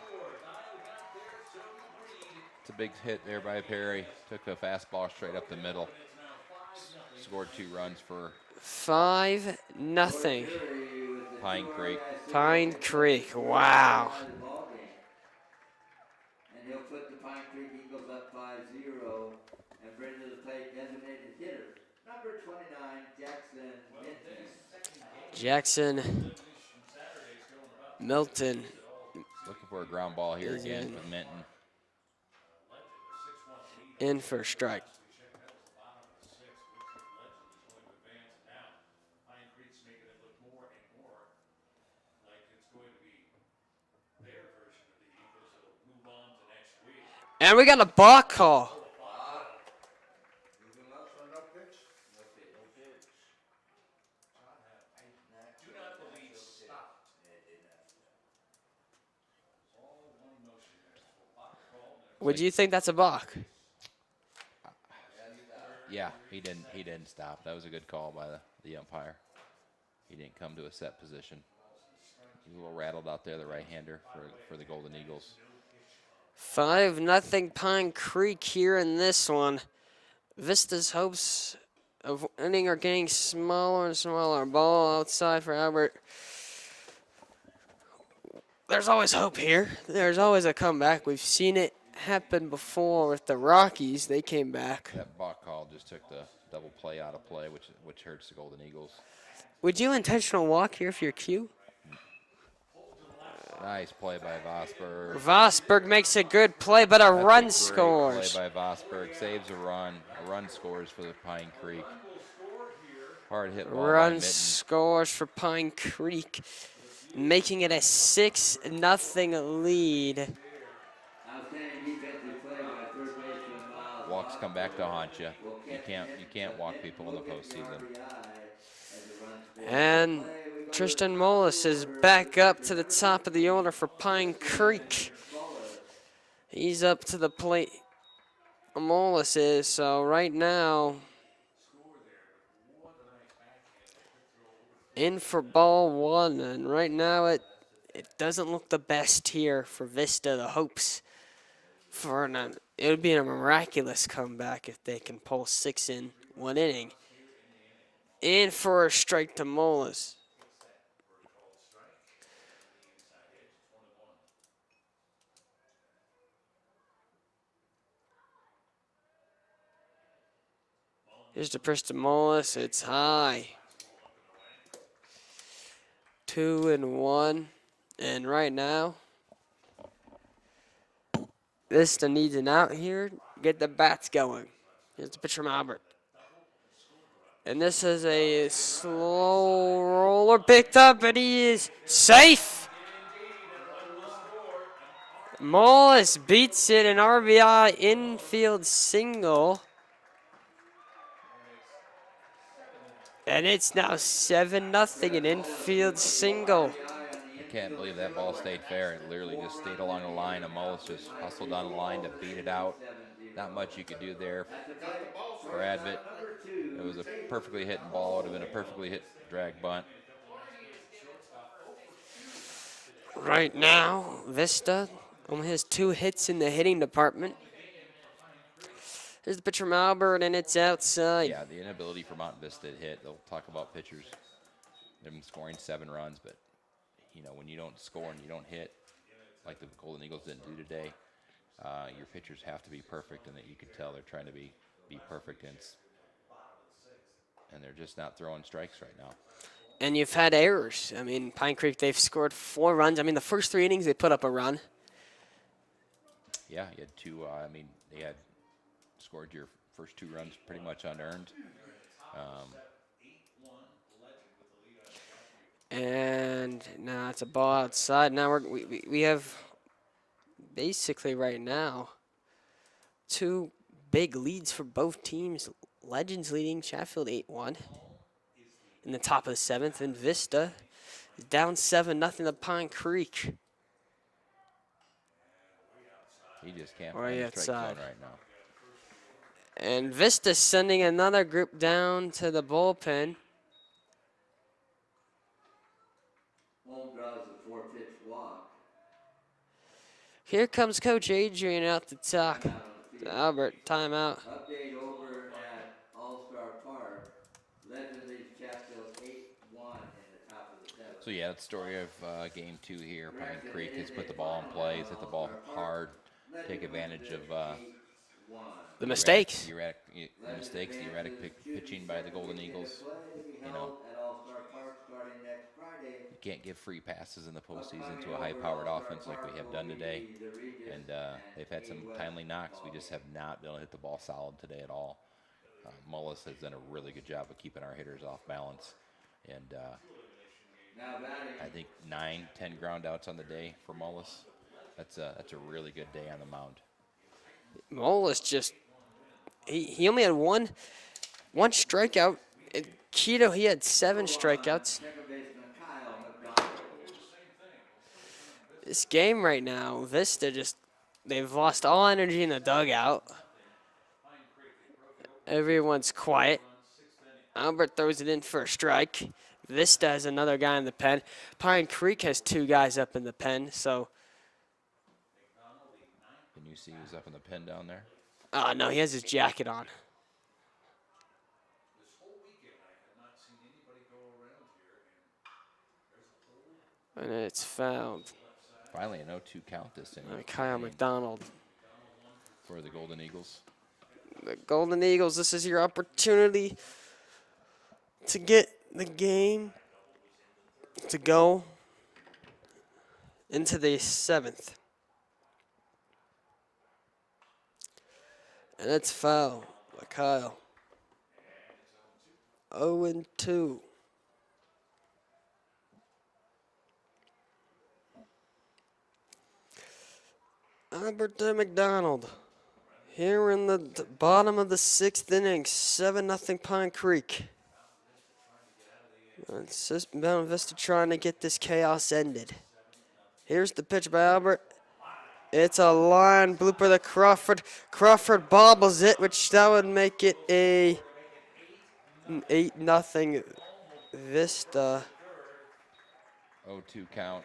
It's a big hit there by Perry. Took a fastball straight up the middle. Scored 2 runs for 5-0. Pine Creek. Pine Creek. Wow. And he'll put the Pine Creek Eagles up 5-0 and bring to the plate designated hitter, number 29, Jackson Minton. Jackson Milton Looking for a ground ball here Is again in. with Minton. in for a strike. And we got a balk call. Would you think that's a balk? Yeah, he didn't stop. That was a good call by the umpire. He didn't come to a set position. He's a little rattled out there, the right-hander for the Golden Eagles. 5-0 Pine Creek here in this one. Vista's hopes of winning are getting smaller and smaller. Ball outside for Albert. There's always hope here. There's always a comeback. We've seen it happen before with the Rockies. They came back. That balk call just took the double play out of play, which hurts the Golden Eagles. Would you intentional walk here if you're Q? Nice play by Vosberg. Vosberg makes a good play, but a That's run great scores. Play by Vosberg. Saves a run. A run scores for the Pine Creek. Hard hit ball by Run Mitten. scores for Pine Creek, making it a 6-0 lead. Outstanding defensive play by third baseman Miles. Walks come back to haunt you. You can't walk people in the postseason. And Tristan Mullis is back up to the top of the order for Pine Creek. He's up to the plate. Mullis is, so right now, in for ball one, and right now it doesn't look the best here for Vista. The hopes for it would be a miraculous comeback if they can pull 6 in 1 inning. In for a strike to Mullis. Here's the pitch to Mullis. It's high. 2-1. And right now, Vista needs an out here. Get the bats going. Here's the pitch from Albert. And this is a slow roller picked up, and he is safe. Mullis beats it, an RBI infield single. And it's now 7-0, an infield single. I can't believe that ball stayed fair. It literally just stayed along the line, and Mullis just hustled down the line to beat it out. Not much you could do there for Advent. It was a perfectly hit ball. It would have been a perfectly hit drag bunt. Right now, Vista only has 2 hits in the hitting department. Here's the pitch from Albert, and it's outside. Yeah, the inability for Mountain Vista to hit. They'll talk about pitchers, them scoring 7 runs, but when you don't score and you don't hit, like the Golden Eagles didn't do today, your pitchers have to be perfect, and that you can tell they're trying to be perfect, and they're just not throwing strikes right now. And you've had errors. I mean, Pine Creek, they've scored 4 runs. I mean, the first 3 innings, they put up a run. Yeah, you had 2. They had scored your first 2 runs pretty much unearned. And now it's a ball outside. Now we have basically right now 2 big leads for both teams. Legends leading Sheffield 8-1 in the top of the 7th, and Vista is down 7-0 to Pine Creek. He just can't Right find the strike outside. zone right now. And Vista sending another group down to the bullpen. Home draws the 4-pitch walk. Here comes Coach Adrian out to talk. Timeout on the field. Albert, timeout. Update over at All-Star Park. Legend leads Chatfield 8-1 in the top of the seventh. So yeah, that's the story of game 2 here. Pine Creek has put the ball in play, has hit the ball hard, take advantage of The mistakes. the mistakes, the erratic pitching by the Golden Eagles. You know, you can't give free passes in the postseason to a high-powered offense like we have done today. And they've had some timely knocks. We just have not been able to hit the ball solid today at all. Mullis has done a really good job of keeping our hitters off balance. And I think 9-10 ground outs on the day for Mullis. That's a really good day on the mound. Molas just he only had one strikeout. Keto, he had 7 strikeouts. This game right now, Vista they've lost all energy in the dugout. Everyone's quiet. Albert throws it in for a strike. Vista has another guy in the pen. Pine Creek has 2 guys up in the pen, so. Can you see who's up in the pen down there? Oh, no, he has his jacket on. This whole weekend I had not seen anybody go around here, and there's a whole And it's fouled. Finally, an 0-2 count this inning. Kyle McDonald. For the Golden Eagles. The Golden Eagles, this is your opportunity to get the game to go into the 7th. And it's foul by Kyle. 0-2. Albert McDonald. Here in the bottom of the 6th inning, 7-0 Pine Creek. It's just Mount Vista trying to get this chaos ended. Here's the pitch by Albert. It's a line blooper to Crawford. Crawford bobbles it, which that would make it an 8-0 Vista. 0-2 count.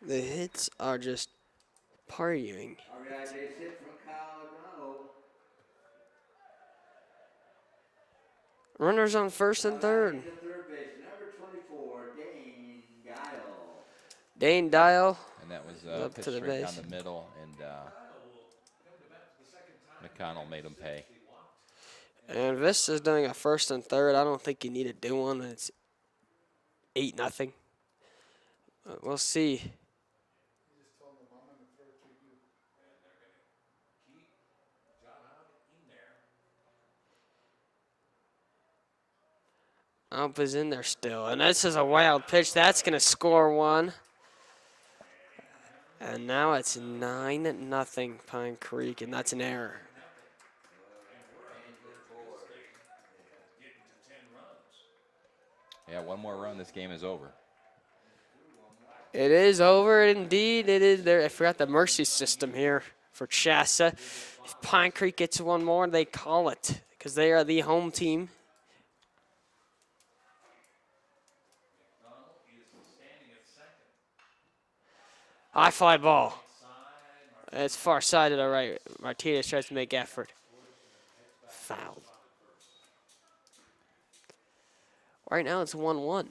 The hits are just partying. RBI base hit from Kyle O'Donnell. Runners on first and third. To third base, number 24, Dane Guile. Dane Dial. And that was Up pitched to the straight base. down the middle, and McConnell made him pay. And Vista's doing a first and third. I don't think you need to do one. It's 8-0. We'll see. Alp is in there still. And this is a wild pitch. That's going to score one. And now it's 9-0 Pine Creek, and that's an error. Yeah, one more run, this game is over. It is over, indeed. It is there. I forgot the mercy system here for CHSAA. If Pine Creek gets one more, they call it because they are the home team. High fly ball. It's far side to the right. Martinez tries to make effort. Foul. Right now it's 1-1.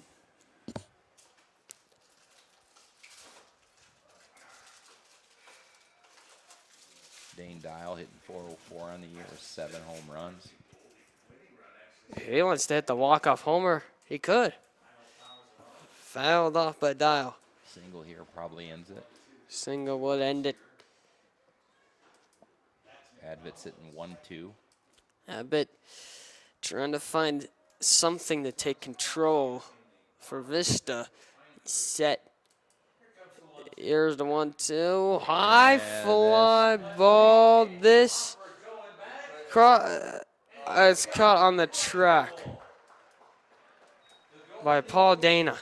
Dane Dial hitting 404 on the year, 7 home runs. If he wants to hit the walk-off homer, he could. Fouled off by Dial. Single here probably ends it. Single would end it. Advit's hitting 1-2. Abbott trying to find something to take control for Vista. Set. Here's the 1-2. High fly ball. This it's caught on the track by Paul Dana.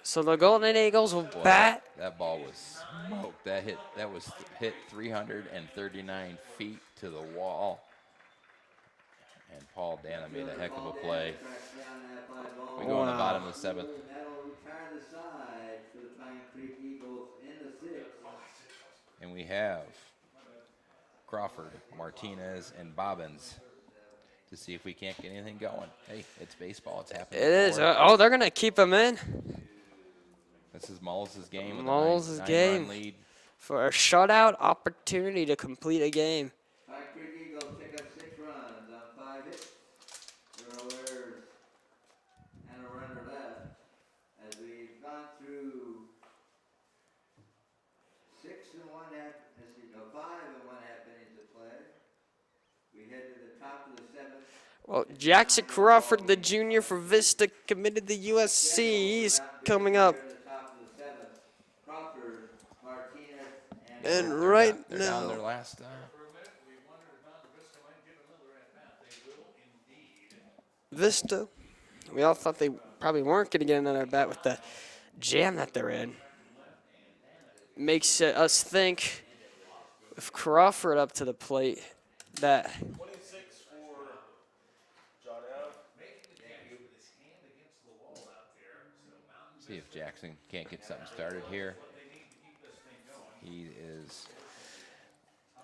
So the Golden Eagles will Boy, bat. that ball was smoked. That was hit 339 feet to the wall. And Paul Dana made a heck of a play. We go in the Wow. bottom of the seventh. That'll retire the side for the Pine Creek Eagles in the sixth. And we have Crawford, Martinez, and Bobbins to see if we can't get anything going. Hey, it's baseball. It's happened It is. before. Oh, they're going to keep him in This is Mullis' game with a Mullis' nine-run game. lead. for a shutout opportunity to complete a game. Pine Creek Eagles pick up 6 runs on 5 hits. 0 errors and a runner left. As we've gone through 6 and 1 half, 5 and 1 half innings of play. We head to the top of the 7th. Well, Jackson Crawford, the junior for Vista, committed to USC. He's coming up. At the top of the 7th. Crawford, Martinez, And right They're down now, their last. For a minute, we wondered if Mountain Vista might get another at-bat. They will indeed. Vista, we all thought they probably weren't going to get another bat with the jam that they're in. Makes us think, with Crawford up to the plate, that 26 for John F. See if Jackson can't get something started here. He is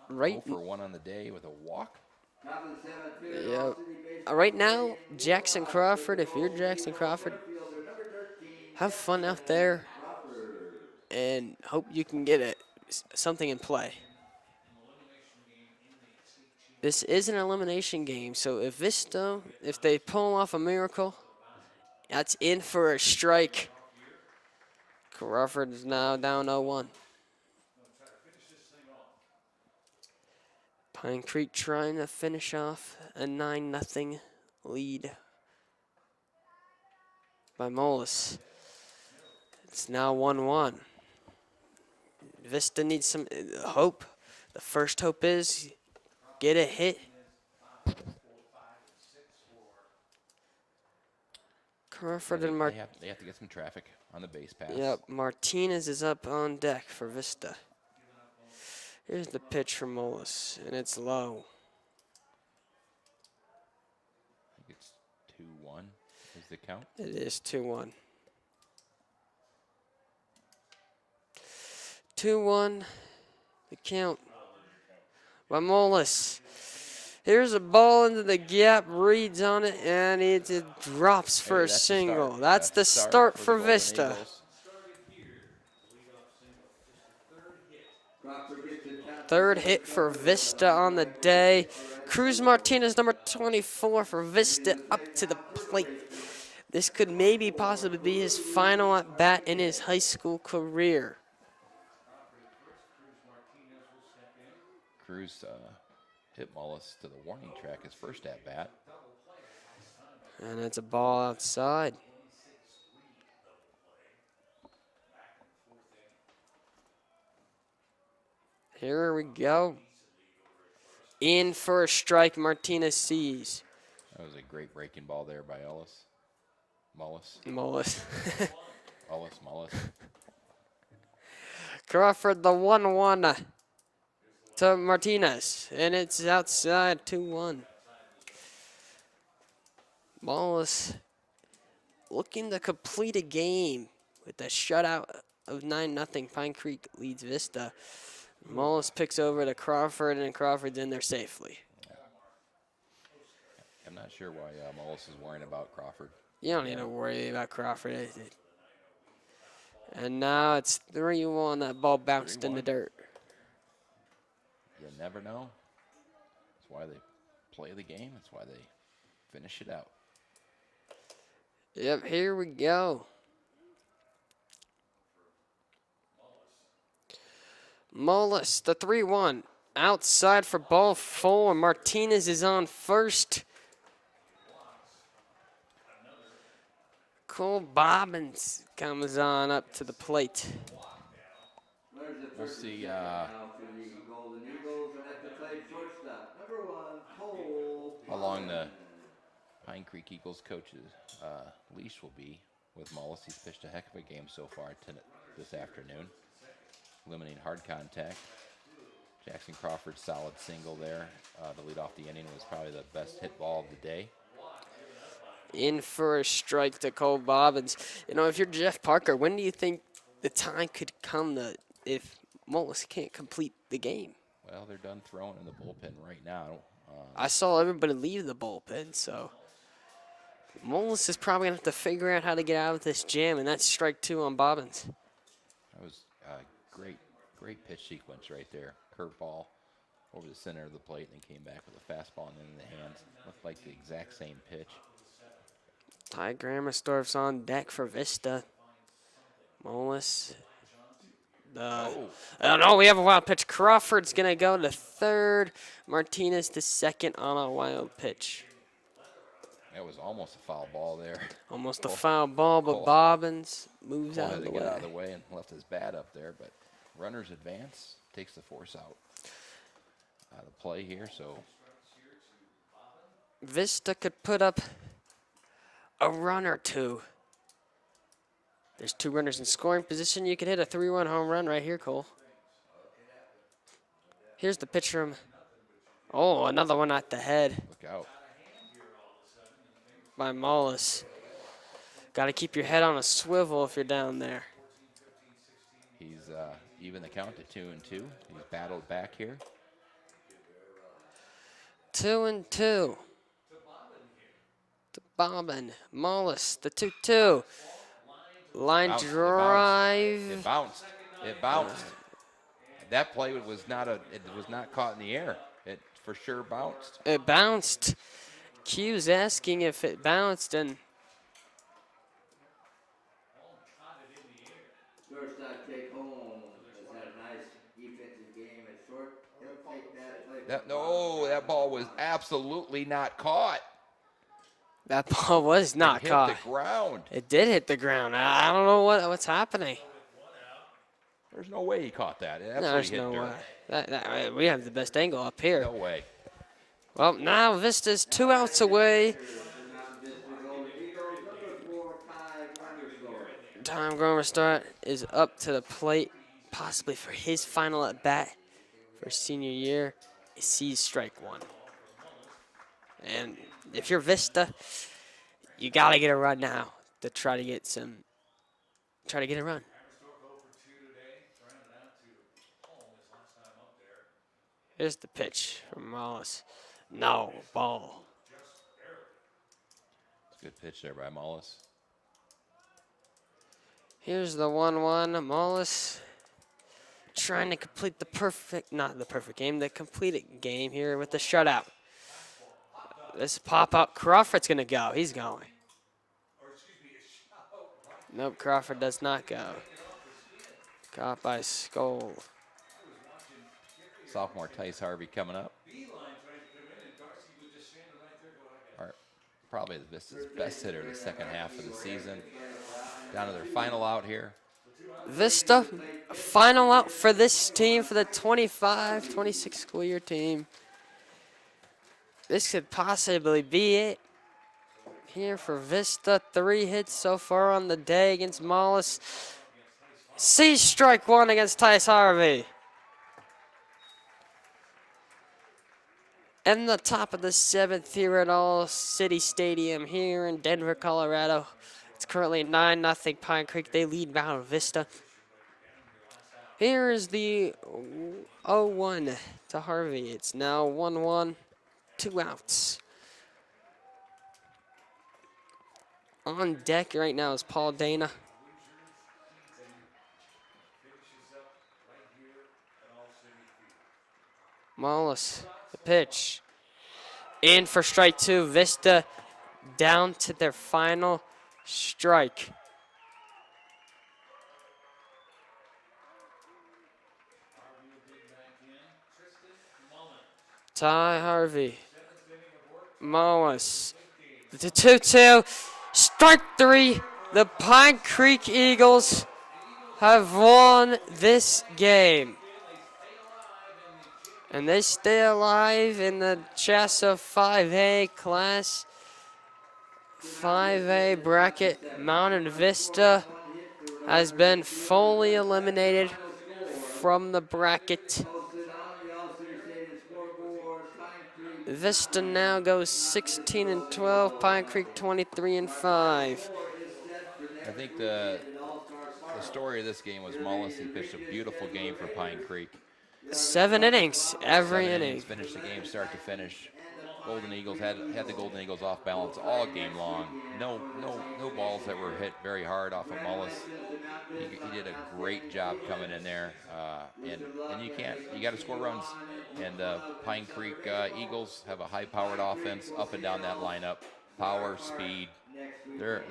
right 0 for 1 on the day with a walk. top of the 7th. Fielder, Yeah. All City Baseball Right now, Stadium, Jackson Milwaukee. Crawford, if you're Jackson Crawford, Fielder number 13, have fun out there Crawford. and hope you can get something in play. This is an elimination game, so if Vista, if they pull off a miracle, that's in for a strike. Crawford is now down 0-1. Pine Creek trying to finish off a 9-0 lead by Mullis. It's now 1-1. Vista needs some hope. The first hope is get a hit. Crawford and They have to get some traffic on the base pass. Yep, Martinez is up on deck for Vista. Here's the pitch from Mullis, and it's low. I think it's 2-1 is the count. It is 2-1. 2-1, the count by Mullis. Here's a ball into the gap, reads on it, and it drops for Hey, a that's the single. start. That's the start the for Golden Vista. Eagles. Crawford gets it down. Third hit for Vista on the day. Cruz Martinez, number 24 for Vista, up to the plate. This could maybe possibly be his final at bat in his high school career. Cruz hit Mullis to the warning track his first at bat. And it's a ball outside. Here we go. In for a strike, Martinez sees. That was a great breaking ball there by Mullis. Mullis. Mullis. Crawford, the 1-1 to Martinez. And it's outside, 2-1. Mullis looking to complete a game with a shutout of 9-0. Pine Creek leads Vista. Mullis picks over to Crawford, and Crawford's in there safely. I'm not sure why Mullis is worrying about Crawford. You don't need to worry about Crawford. And now it's 3-1. That ball bounced in the 3-1. dirt. You never know. That's why they play the game. That's why they finish it out. Yep, here we go. Mullis, the 3-1. Outside for ball 4. Martinez is on first. Cole Bobbins comes on up to the plate. There's the We'll first see. now for the Golden Eagles, and at the plate shortstop, number 1, Cole. How long the Pine Creek Eagles coach's leash will be. with Mullis. He's pitched a heck of a game so far this afternoon, limiting hard contact. Jackson Crawford's solid single there to lead off the inning was probably the best hit ball of the day. In for a strike to Cole Bobbins. You know, if you're Jeff Parker, when do you think the time could come if Mullis can't complete the game? Well, they're done throwing in the bullpen right now. I saw everybody leave the bullpen, so Mullis is probably going to have to figure out how to get out of this jam, and that's strike 2 on Bobbins. That was a great pitch sequence right there. Curveball over the center of the plate, and then came back with a fastball and in the hands. Looked like the exact same pitch. Ty Grammersdorf's on deck for Vista. Mullis. Oh no, we have a wild pitch. Crawford's going to go to third. Martinez to second on a wild pitch. That was almost a foul ball there. Almost a foul ball, but Bobbins moves out of the Get way. out of the way and left his bat up there, but runners advance, takes the force out of play here. So Vista could put up a run or two. There's 2 runners in scoring position. You could hit a 3-run home run right here, Cole. Here's the pitch from. Oh, another one at the head look out. by Mullis. Got to keep your head on a swivel if you're down there. He's even the count at 2-2. He's battled back here. 2-2. To Bobbin. Mullis, the 2-2. Line drive. It bounced. It bounced. That play was not caught in the air. It for sure bounced. It bounced. Q's asking if it bounced, and Shortstop Jake Holmes has had a nice defensive game at short. He'll take that play. That ball was absolutely not caught. that ball was not It caught. hit the ground. It did hit the ground. I don't know what's happening. There's no way he caught that. It No, absolutely there's hit no dirt. way. We have the best angle up here. No way. Well, now Vista's 2 outs away. Tom Gromerstart is up to the plate, possibly for his final at bat for senior year. He sees strike 1. And if you're Vista, you got to get a run now to try to get a run. Here's the pitch from Mullis. No, ball. It's a good pitch there by Mullis. Here's the 1-1. Mullis trying to complete the completed game here with the shutout. This pop-up, Crawford's going to go. He's going. Nope, Crawford does not go. Caught by Skoll. Sophomore Tice Harvey coming up. Probably the Vista's best hitter the second half of the season. Down to their final out here. Vista, final out for this team, for the 25-26 school year team. This could possibly be it here for Vista. 3 hits so far on the day against Mullis. Sees strike 1 against Tice Harvey. And the top of the 7th here at All City Stadium here in Denver, Colorado. It's currently 9-0 Pine Creek. They lead Mount Vista. Here is the 0-1 to Harvey. It's now 1-1, 2 outs. On deck right now is Paul Dana. Mullis, the pitch. In for strike 2. Vista down to their final strike. Ty Harvey. Mullis. The 2-2. Strike 3. The Pine Creek Eagles have won this game. And they stay alive in the CHSAA 5A class 5A bracket, Mountain Vista has been fully eliminated from the bracket. Posted on the all-city scoreboard. Pine Creek Vista now goes 16 and 12. Pine Creek 23 and 5. is set for next I think weekend at All-Star the Park. story of this game was Mullis. He pitched a beautiful game for Pine Creek. 7 innings, every 7 inning. innings, finished the game start to finish. Golden Eagles had the Golden Eagles off balance all game long. No balls that were hit very hard off of Mullis. He did a great job coming in there, and you got to score runs. And the Pine Creek Eagles have a high-powered offense up and down that lineup, power, speed. They're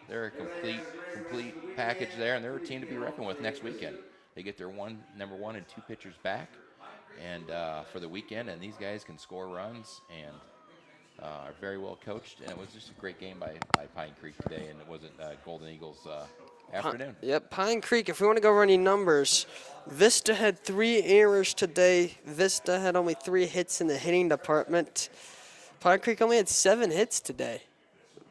a complete package there, and they're a team to be reckoned with next weekend. They get their number one and 2 pitchers back, and for the weekend, and these guys can score runs and are very well coached. And it was just a great game by Pine Creek today, and it wasn't Golden Eagles afternoon. Yep, Pine Creek, if we want to go over any numbers, Vista had 3 errors today. Vista had only 3 hits in the hitting department. Pine Creek only had 7 hits today,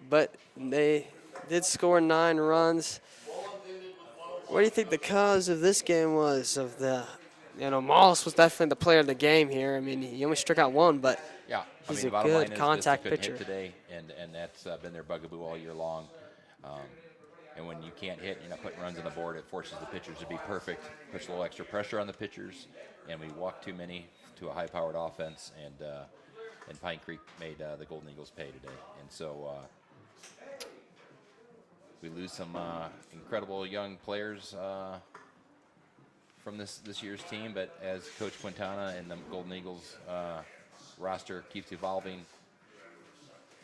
but they did score 9 runs. What do you think the cause of this game was? Mollis was definitely the player of the game here. I mean, he only struck out 1, but Yeah, he's the a bottom good line is contact Vista couldn't pitcher. hit today, and that's been their bugaboo all year long. And when you can't hit, you're not putting runs on the board. It forces the pitchers to be perfect, puts a little extra pressure on the pitchers, and we walked too many to a high-powered offense. And Pine Creek made the Golden Eagles pay today, and so we lose some incredible young players from this year's team. But as Coach Quintana and the Golden Eagles roster keeps evolving,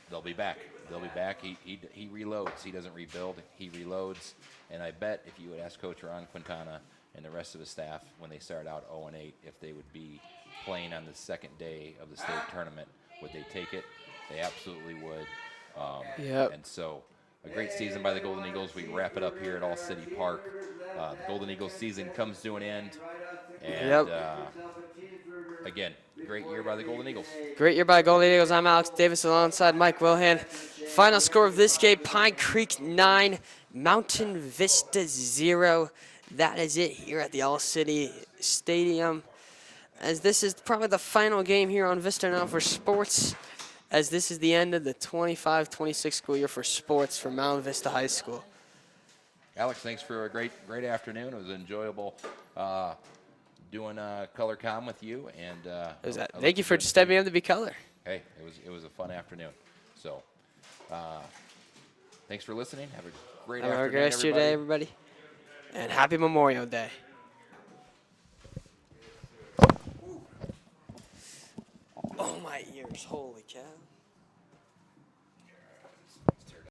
they'll be back. They'll be back. He reloads. He doesn't rebuild. He reloads. And I bet if you would ask Coach Ron Quintana and the rest of his staff when they start out 0-8, if they would be playing on the second day of the state tournament, would they take it? They absolutely would. Yep. And so a great season by the Golden Eagles. We wrap it up here at All City Park. The Golden Eagles season comes to an end. And again, great year by the Golden Eagles. Great year by Golden Eagles. I'm Alex Davis alongside Mike Willihan. Final score of this game, Pine Creek 9, Mountain Vista 0. That is it here at the All-City Stadium. As this is probably the final game here on Vista Now for sports, as this is the end of the 25-26 school year for sports for Mountain Vista High School. Alex, thanks for a great afternoon. It was enjoyable doing color com with you, and Thank you for stepping up to be color. Hey, it was a fun afternoon. So, thanks for listening. Have a great Have a afternoon, great rest of your day, everybody, and happy Memorial Day. Oh, my ears! Holy cow!